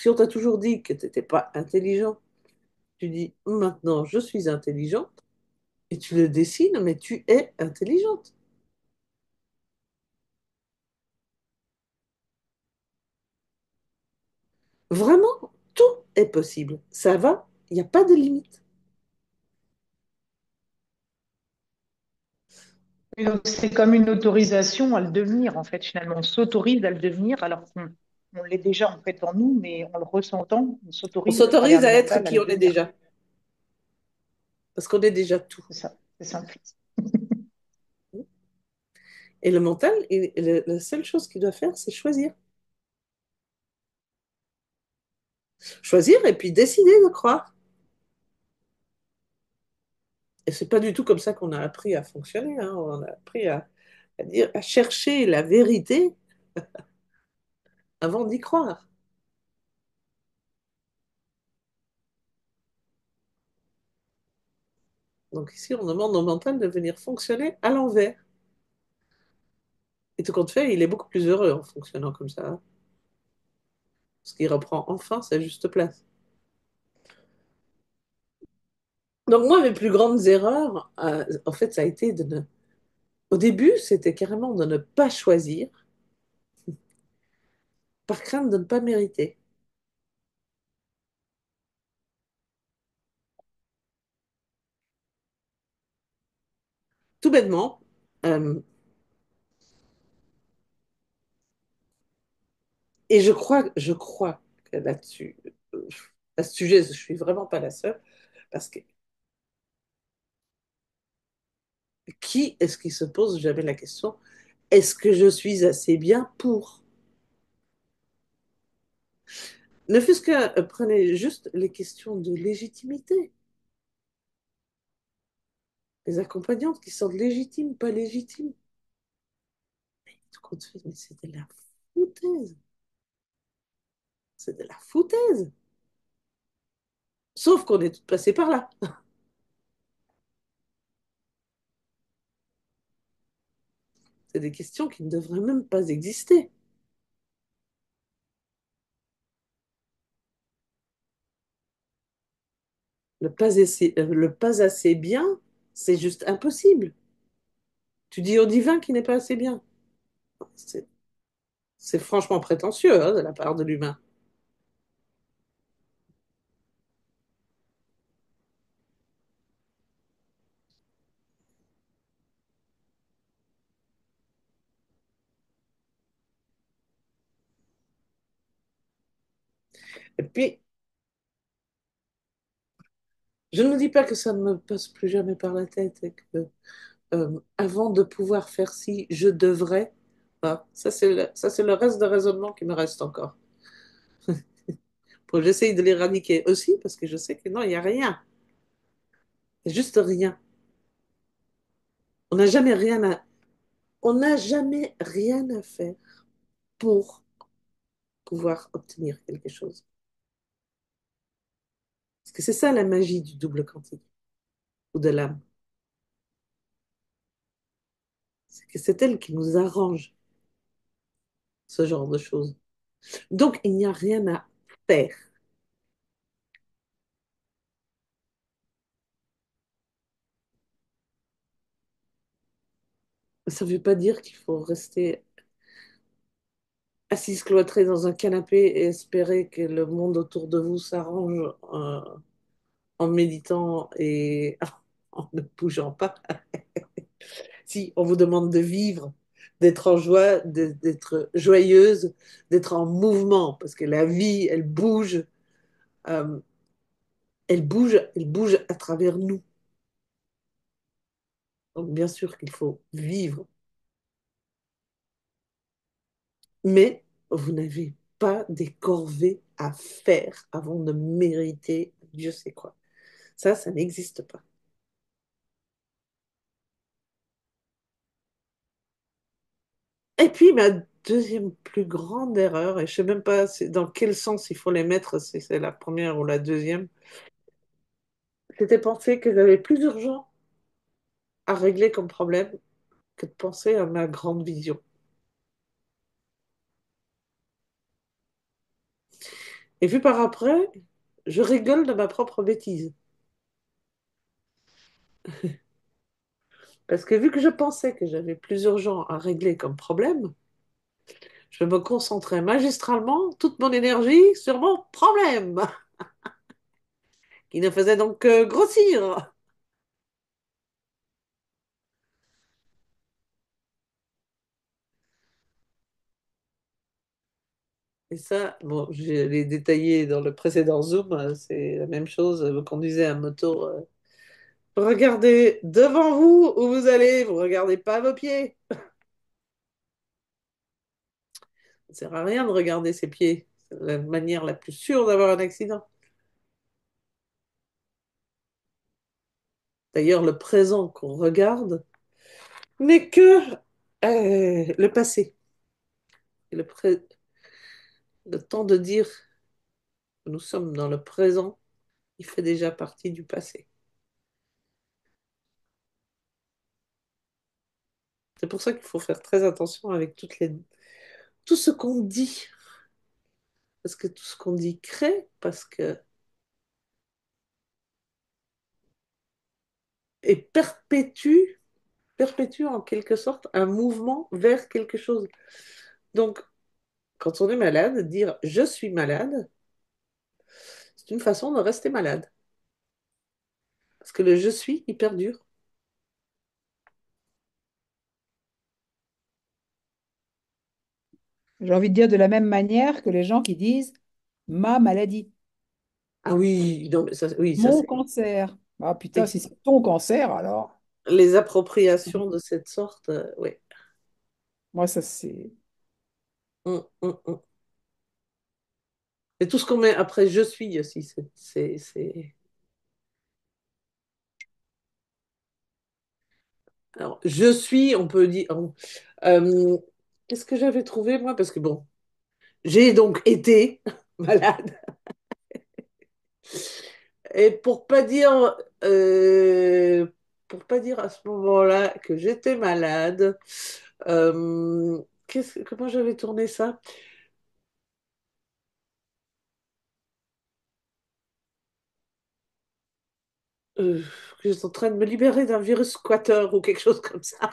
on t'a toujours dit que tu n'étais pas intelligent, tu dis maintenant je suis intelligente et tu le décides, mais tu es intelligente. Vraiment, tout est possible. Ça va, il n'y a pas de limite. Et donc c'est comme une autorisation à le devenir en fait finalement. On s'autorise à le devenir alors qu'on on l'est déjà en fait en nous, mais en le ressentant, on On s'autorise à travers s'autorise le à être mental à qui le on est devenir. déjà, parce qu'on est déjà tout. C'est ça, c'est simple. Et le mental, la seule chose qu'il doit faire, c'est choisir. Choisir et puis décider de croire. Et c'est pas du tout comme ça qu'on a appris à fonctionner, hein. On a appris à dire, à chercher la vérité avant d'y croire. Donc ici, on demande au mental de venir fonctionner à l'envers. Et tout compte fait, il est beaucoup plus heureux en fonctionnant comme ça, hein, parce qu'il reprend enfin sa juste place. Donc moi, mes plus grandes erreurs, en fait, ça a été de ne... Au début, c'était carrément de ne pas choisir par crainte de ne pas mériter. Tout bêtement. euh, et je crois que là-dessus, euh, à ce sujet, je suis vraiment pas la seule, parce que qui est-ce qui se pose jamais la question, est-ce que je suis assez bien pour? Ne fût-ce que prenez juste les questions de légitimité. Les accompagnantes qui sont légitimes, pas légitimes. Tout compte fait, mais c'est de la foutaise. C'est de la foutaise. Sauf qu'on est toutes passées par là. C'est des questions qui ne devraient même pas exister. Le pas assez bien, c'est juste impossible. Tu dis au divin qu'il n'est pas assez bien. C'est c'est franchement prétentieux, hein, de la part de l'humain. Et puis, je ne me dis pas que ça ne me passe plus jamais par la tête et que avant de pouvoir faire ci, je devrais. Ah, ça, c'est le reste de raisonnement qui me reste encore. Pour que j'essaye de l'éradiquer aussi, parce que je sais que non, il n'y a rien. Il y a juste rien. On n'a jamais rien à, on n'a jamais rien à faire pour pouvoir obtenir quelque chose. Parce que c'est ça la magie du double quantique ou de l'âme. C'est que c'est elle qui nous arrange ce genre de choses. Donc, il n'y a rien à faire. Ça ne veut pas dire qu'il faut rester assise cloîtrée dans un canapé et espérer que le monde autour de vous s'arrange en méditant et en ne bougeant pas. Si on vous demande de vivre, d'être en joie, d'être joyeuse, d'être en mouvement, parce que la vie, euh, elle bouge à travers nous. Donc bien sûr qu'il faut vivre, mais vous n'avez pas des corvées à faire avant de mériter Dieu sait quoi. Ça n'existe pas. Et puis ma deuxième plus grande erreur, et je ne sais même pas dans quel sens il faut les mettre, si c'est la première ou la deuxième, c'était penser que j'avais plus urgent à régler comme problème que de penser à ma grande vision. Et vu par après, je rigole de ma propre bêtise. Parce que vu que je pensais que j'avais plus urgent à régler comme problème, je me concentrais magistralement toute mon énergie sur mon problème, qui ne faisait donc que grossir. Et ça, bon, je l'ai détaillé dans le précédent Zoom, c'est la même chose. Vous conduisez un moto, regardez devant vous où vous allez, vous regardez pas vos pieds. Ça ne sert à rien de regarder ses pieds. C'est la manière la plus sûre d'avoir un accident. D'ailleurs, le présent qu'on regarde n'est que le passé. Et le temps de dire que nous sommes dans le présent, il fait déjà partie du passé. C'est pour ça qu'il faut faire très attention avec tout ce qu'on dit. Parce que tout ce qu'on dit crée, parce que et perpétue en quelque sorte un mouvement vers quelque chose. Donc, quand on est malade, dire je suis malade, c'est une façon de rester malade. Parce que le je suis, il perdure. J'ai envie de dire de la même manière que les gens qui disent ma maladie, Ah oui, non, mais ça, oui, ça mon c'est cancer. Ah putain, oui. si c'est ton cancer, alors, Les appropriations de cette sorte, oui. moi, ça c'est. Mm. Et tout ce qu'on met après je suis aussi, Alors, je suis, on peut dire. Euh, Qu'est-ce que j'avais trouvé, moi? Parce que bon, j'ai donc été malade. Et pour pas dire à ce moment-là que j'étais malade, comment j'avais tourné ça? Euh, que j'étais en train de me libérer d'un virus squatter ou quelque chose comme ça.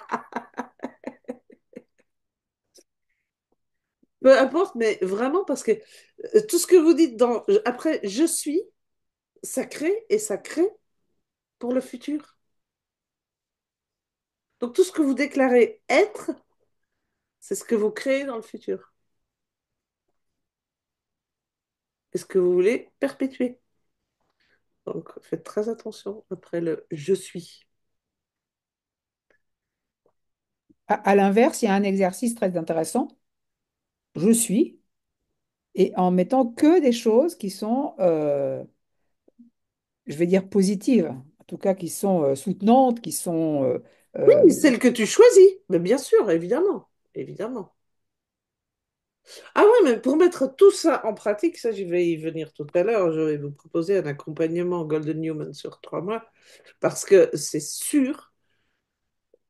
Peu importe, mais vraiment parce que tout ce que vous dites après je suis, ça crée et ça crée pour le futur. Donc tout ce que vous déclarez être, c'est ce que vous créez dans le futur. Et ce que vous voulez perpétuer. Donc faites très attention après le je suis. À l'inverse, il y a un exercice très intéressant. Je suis, et en mettant que des choses qui sont, je vais dire, positives, en tout cas qui sont soutenantes, qui sont... Oui, celle que tu choisis. Mais bien sûr, évidemment. Évidemment. Ah ouais, mais pour mettre tout ça en pratique, ça, je vais y venir tout à l'heure. Je vais vous proposer un accompagnement Golden Newman sur 3 mois, parce que c'est sûr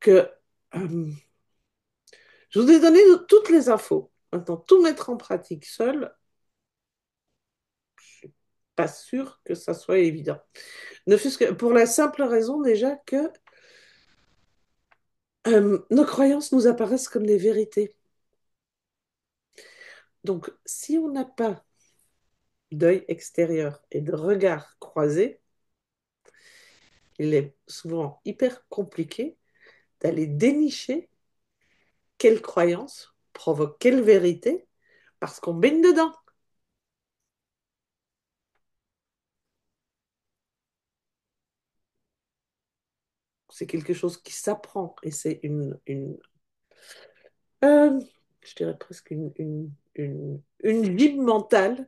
que je vous ai donné toutes les infos. Maintenant, tout mettre en pratique seul, je suis pas sûre que ça soit évident. Ne fût-ce que pour la simple raison déjà que nos croyances nous apparaissent comme des vérités. Donc, si on n'a pas d'œil extérieur et de regard croisé, il est souvent hyper compliqué d'aller dénicher quelle croyance provoque quelle vérité parce qu'on baigne dedans. C'est quelque chose qui s'apprend et c'est euh, je dirais presque une gym mentale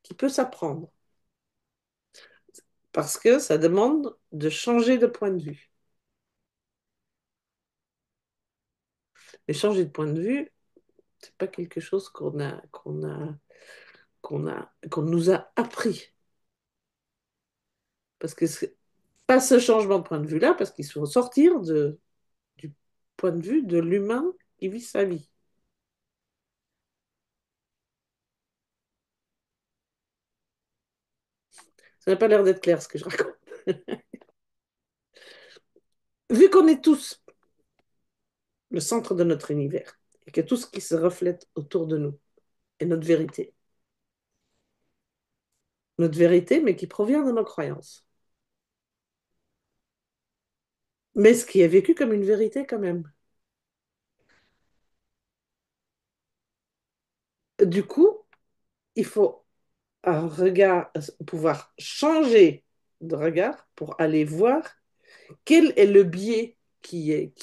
qui peut s'apprendre parce que ça demande de changer de point de vue. Mais changer de point de vue, c'est pas quelque chose qu'on nous a appris. Parce que c'est pas ce changement de point de vue-là, parce qu'il faut sortir du point de vue de l'humain qui vit sa vie. Ça n'a pas l'air d'être clair ce que je raconte. Vu qu'on est tous le centre de notre univers et que tout ce qui se reflète autour de nous est notre vérité, mais qui provient de nos croyances. Mais ce qui est vécu comme une vérité quand même. Du coup, il faut un regard, pouvoir changer de regard pour aller voir quel est le biais qui est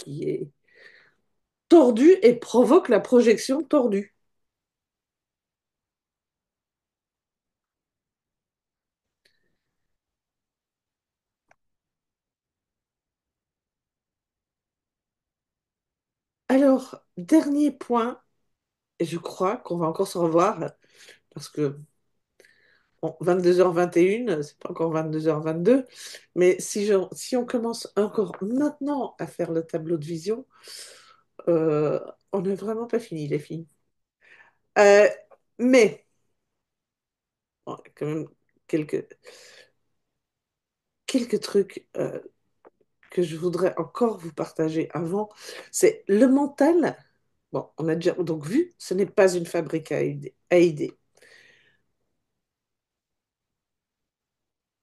tordu et provoque la projection tordue. Alors, dernier point, et je crois qu'on va encore se revoir, parce que bon, 22h21, c'est pas encore 22h22, mais si on commence encore maintenant à faire le tableau de vision, euh, on n'a vraiment pas fini, les filles. Euh, mais, bon, quand même, quelques, quelques trucs que je voudrais encore vous partager avant, c'est le mental. Bon, on a déjà donc vu, ce n'est pas une fabrique à idées.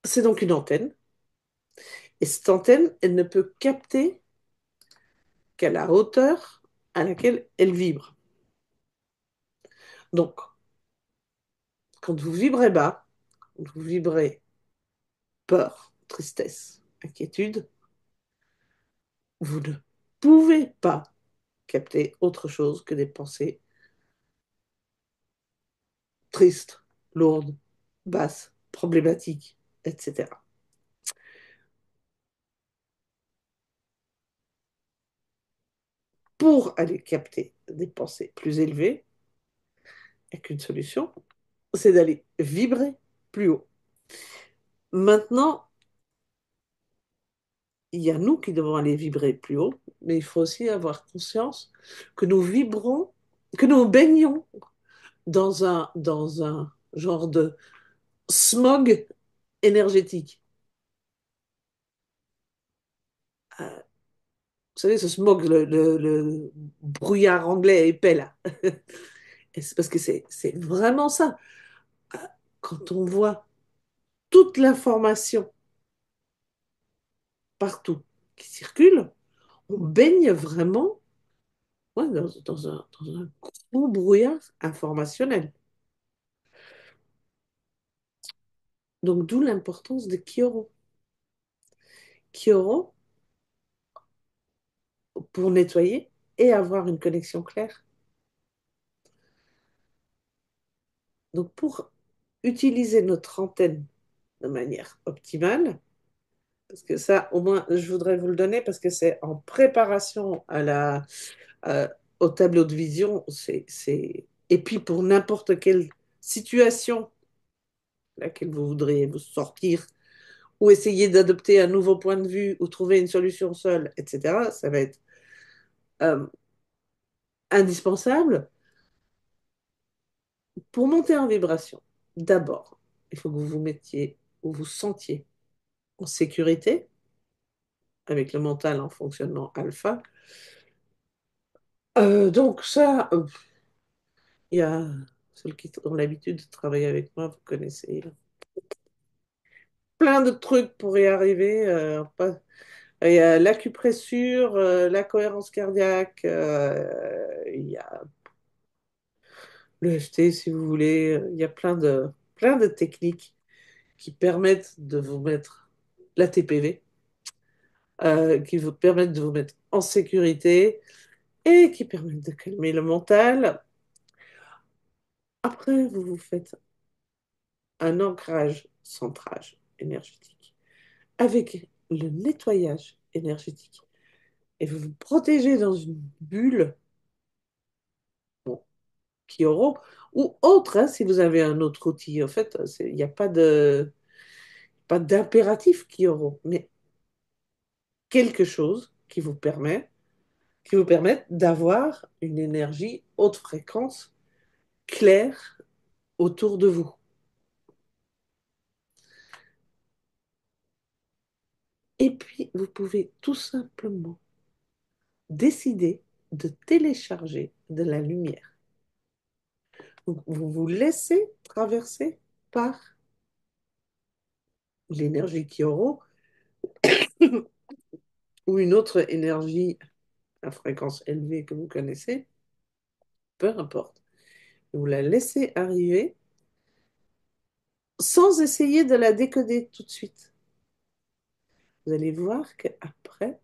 C'est donc une antenne. Et cette antenne, elle ne peut capter qu'à la hauteur à laquelle elle vibre. Donc, quand vous vibrez bas, quand vous vibrez peur, tristesse, inquiétude, vous ne pouvez pas capter autre chose que des pensées tristes, lourdes, basses, problématiques, etc. Pour aller capter des pensées plus élevées, il n'y a qu'une solution, c'est d'aller vibrer plus haut. Maintenant, il y a nous qui devons aller vibrer plus haut, mais il faut aussi avoir conscience que nous vibrons, que nous baignons dans un genre de smog énergétique. Vous savez, ce smog, le brouillard anglais épais là. Et c'est parce que c'est vraiment ça. Quand on voit toute l'information partout qui circule, on baigne vraiment ouais, dans un gros brouillard informationnel. Donc, d'où l'importance de Kioro. Kioro pour nettoyer et avoir une connexion claire. Donc, pour utiliser notre antenne de manière optimale, parce que ça, au moins, je voudrais vous le donner parce que c'est en préparation euh, au tableau de vision. Et puis, pour n'importe quelle situation à laquelle vous voudriez vous sortir ou essayer d'adopter un nouveau point de vue ou trouver une solution seule, etc., ça va être euh, indispensable. Pour monter en vibration, d'abord, il faut que vous vous mettiez ou vous sentiez en sécurité avec le mental en fonctionnement alpha. Donc ça, il y a ceux qui ont l'habitude de travailler avec moi, vous connaissez plein de trucs pour y arriver. Il y a l'acupressure, la cohérence cardiaque, il y a le FT si vous voulez. Il y a plein de techniques qui permettent de vous mettre la TPV, qui vous permettent de vous mettre en sécurité et qui permettent de calmer le mental. Après, vous vous faites un ancrage centrage énergétique avec le nettoyage énergétique et vous vous protégez dans une bulle bon, qui aura ou autre, hein, si vous avez un autre outil. En fait, il n'y a pas d'impératif qui aura, mais quelque chose qui vous permette d'avoir une énergie haute fréquence claire autour de vous. Et puis, vous pouvez tout simplement décider de télécharger de la lumière. Vous vous laissez traverser par l'énergie qui aura ou une autre énergie à fréquence élevée que vous connaissez, peu importe. Vous la laissez arriver sans essayer de la décoder tout de suite. Vous allez voir qu'après,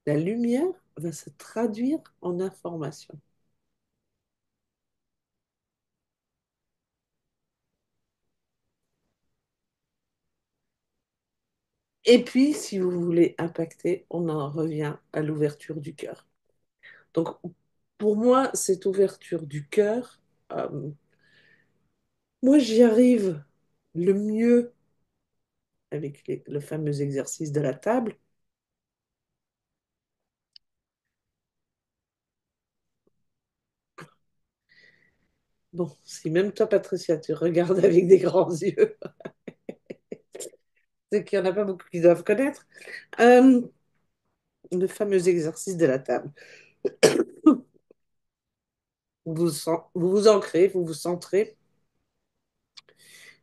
la lumière va se traduire en information. Et puis, si vous voulez impacter, on en revient à l'ouverture du cœur. Donc, pour moi, cette ouverture du cœur, euh, moi, j'y arrive le mieux avec le fameux exercice de la table. Bon, si même toi, Patricia, tu regardes avec des grands yeux, c'est qu'il n'y en a pas beaucoup qui doivent connaître. Euh, le fameux exercice de la table. Vous vous ancrez, vous vous centrez,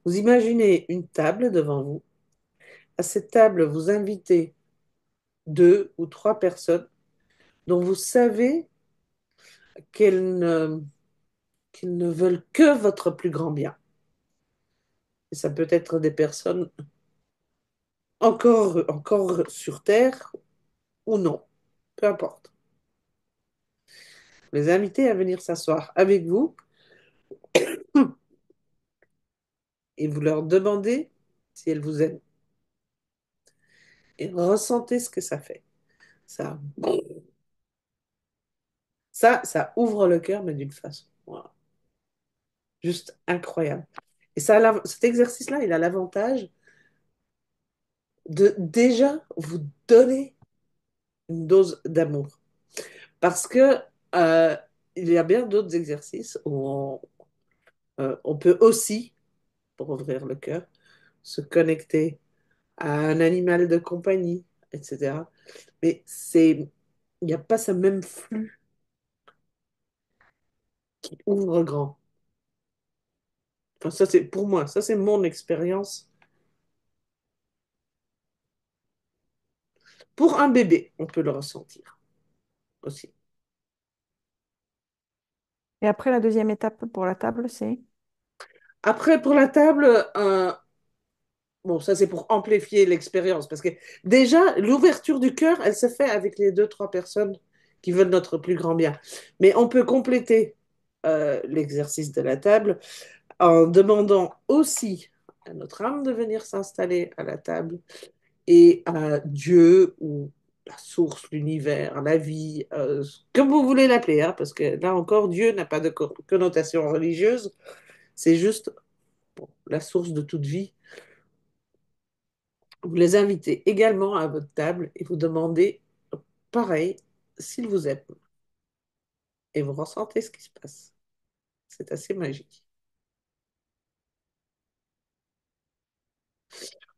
vous imaginez une table devant vous. À cette table, vous invitez deux ou trois personnes dont vous savez qu'elles ne, qu'ils ne veulent que votre plus grand bien. Et ça peut être des personnes encore sur Terre ou non, peu importe. Vous les invitez à venir s'asseoir avec vous et vous leur demandez si elles vous aiment. Et ressentez ce que ça fait. Ça, ça ouvre le cœur, mais d'une façon voilà, juste incroyable. Et ça, cet exercice-là, il a l'avantage de déjà vous donner une dose d'amour. Parce que euh, il y a bien d'autres exercices où on peut aussi, pour ouvrir le cœur, se connecter à un animal de compagnie, etc. Mais il n'y a pas ce même flux qui ouvre grand. Enfin, ça, c'est pour moi, ça, c'est mon expérience. Pour un bébé, on peut le ressentir aussi. Et après, la deuxième étape pour la table, c'est... Après, pour la table, bon, ça, c'est pour amplifier l'expérience. Parce que déjà, l'ouverture du cœur, elle se fait avec les deux, trois personnes qui veulent notre plus grand bien. Mais on peut compléter l'exercice de la table en demandant aussi à notre âme de venir s'installer à la table et à Dieu ou la source, l'univers, la vie, comme vous voulez l'appeler, hein, parce que là encore, Dieu n'a pas de connotation religieuse, c'est juste bon, la source de toute vie. Vous les invitez également à votre table et vous demandez, pareil, s'ils vous aiment. Et vous ressentez ce qui se passe. C'est assez magique.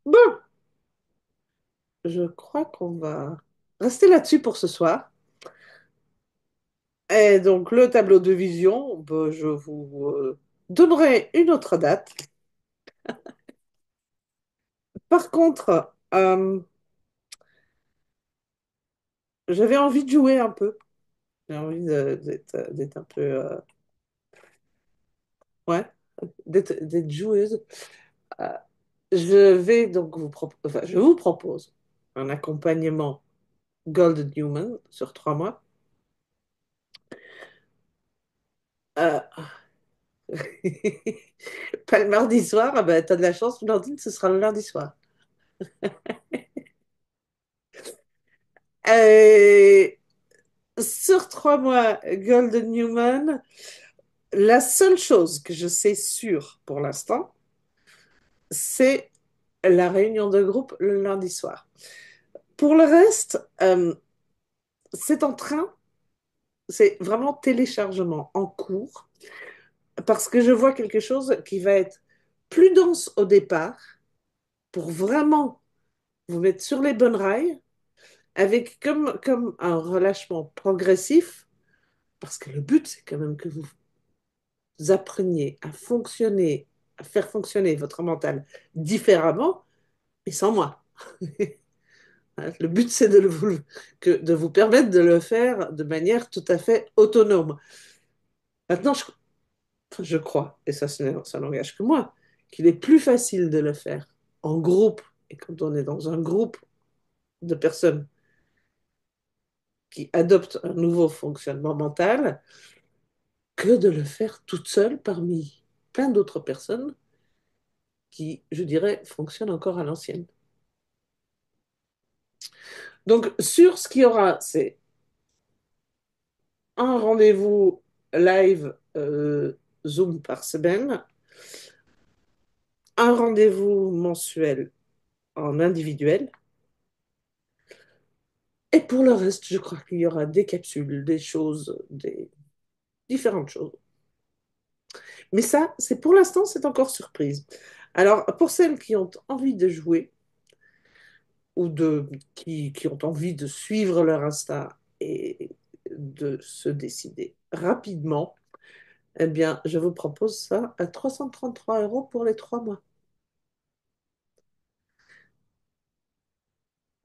Bon, je crois qu'on va rester là-dessus pour ce soir. Et donc, le tableau de vision, ben, je vous donnerai une autre date. Par contre, j'avais envie de jouer un peu. J'ai envie d'être un peu, ouais, d'être joueuse. Euh, je vais donc enfin, je vous propose un accompagnement Golden Human sur 3 mois. Euh, pas le mardi soir, ah ben, t'as de la chance, Blandine, ce sera le lundi soir. Euh, sur 3 mois Golden Human, la seule chose que je sais sûre pour l'instant, c'est la réunion de groupe le lundi soir. Pour le reste, c'est en train, c'est vraiment téléchargement en cours, parce que je vois quelque chose qui va être plus dense au départ, pour vraiment vous mettre sur les bonnes rails, avec comme un relâchement progressif, parce que le but, c'est quand même que vous appreniez à fonctionner, à faire fonctionner votre mental différemment, et sans moi. Le but, c'est de vous permettre de le faire de manière tout à fait autonome. Maintenant, je crois, et ça n'engage que moi, qu'il est plus facile de le faire en groupe, et quand on est dans un groupe de personnes qui adoptent un nouveau fonctionnement mental, que de le faire toute seule parmi plein d'autres personnes qui, je dirais, fonctionnent encore à l'ancienne. Donc, sur ce qu'il y aura, c'est un rendez-vous live Zoom par semaine, un rendez-vous mensuel en individuel. Et pour le reste, je crois qu'il y aura des capsules, des choses, des différentes choses. Mais ça, c'est pour l'instant, c'est encore surprise. Alors, pour celles qui ont envie de jouer ou qui ont envie de suivre leur instinct et de se décider rapidement, eh bien, je vous propose ça à 333 € pour les 3 mois.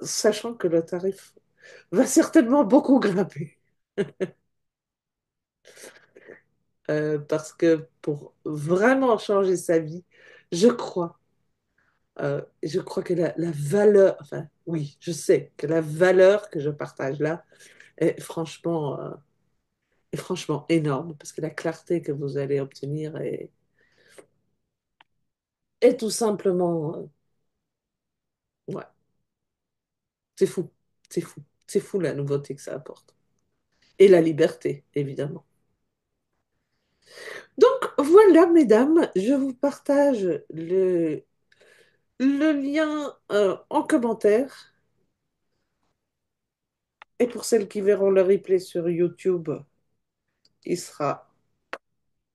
Sachant que le tarif va certainement beaucoup grimper. Parce que pour vraiment changer sa vie, je crois, je crois que la valeur, enfin oui, je sais que la valeur que je partage là est franchement énorme, parce que la clarté que vous allez obtenir est tout simplement, ouais, c'est fou, c'est fou, c'est fou la nouveauté que ça apporte. Et la liberté, évidemment. Donc voilà, mesdames, je vous partage le lien en commentaire. Et pour celles qui verront le replay sur YouTube, il sera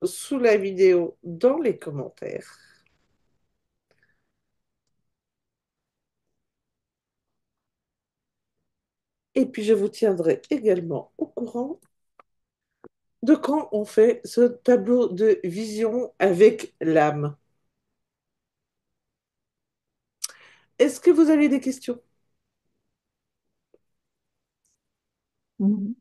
sous la vidéo dans les commentaires. Et puis je vous tiendrai également au courant de quand on fait ce tableau de vision avec l'âme. Est-ce que vous avez des questions? Mhm.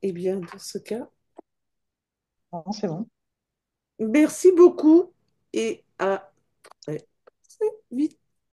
Eh bien, dans ce cas, Non, c'est bon. merci beaucoup et à très vite.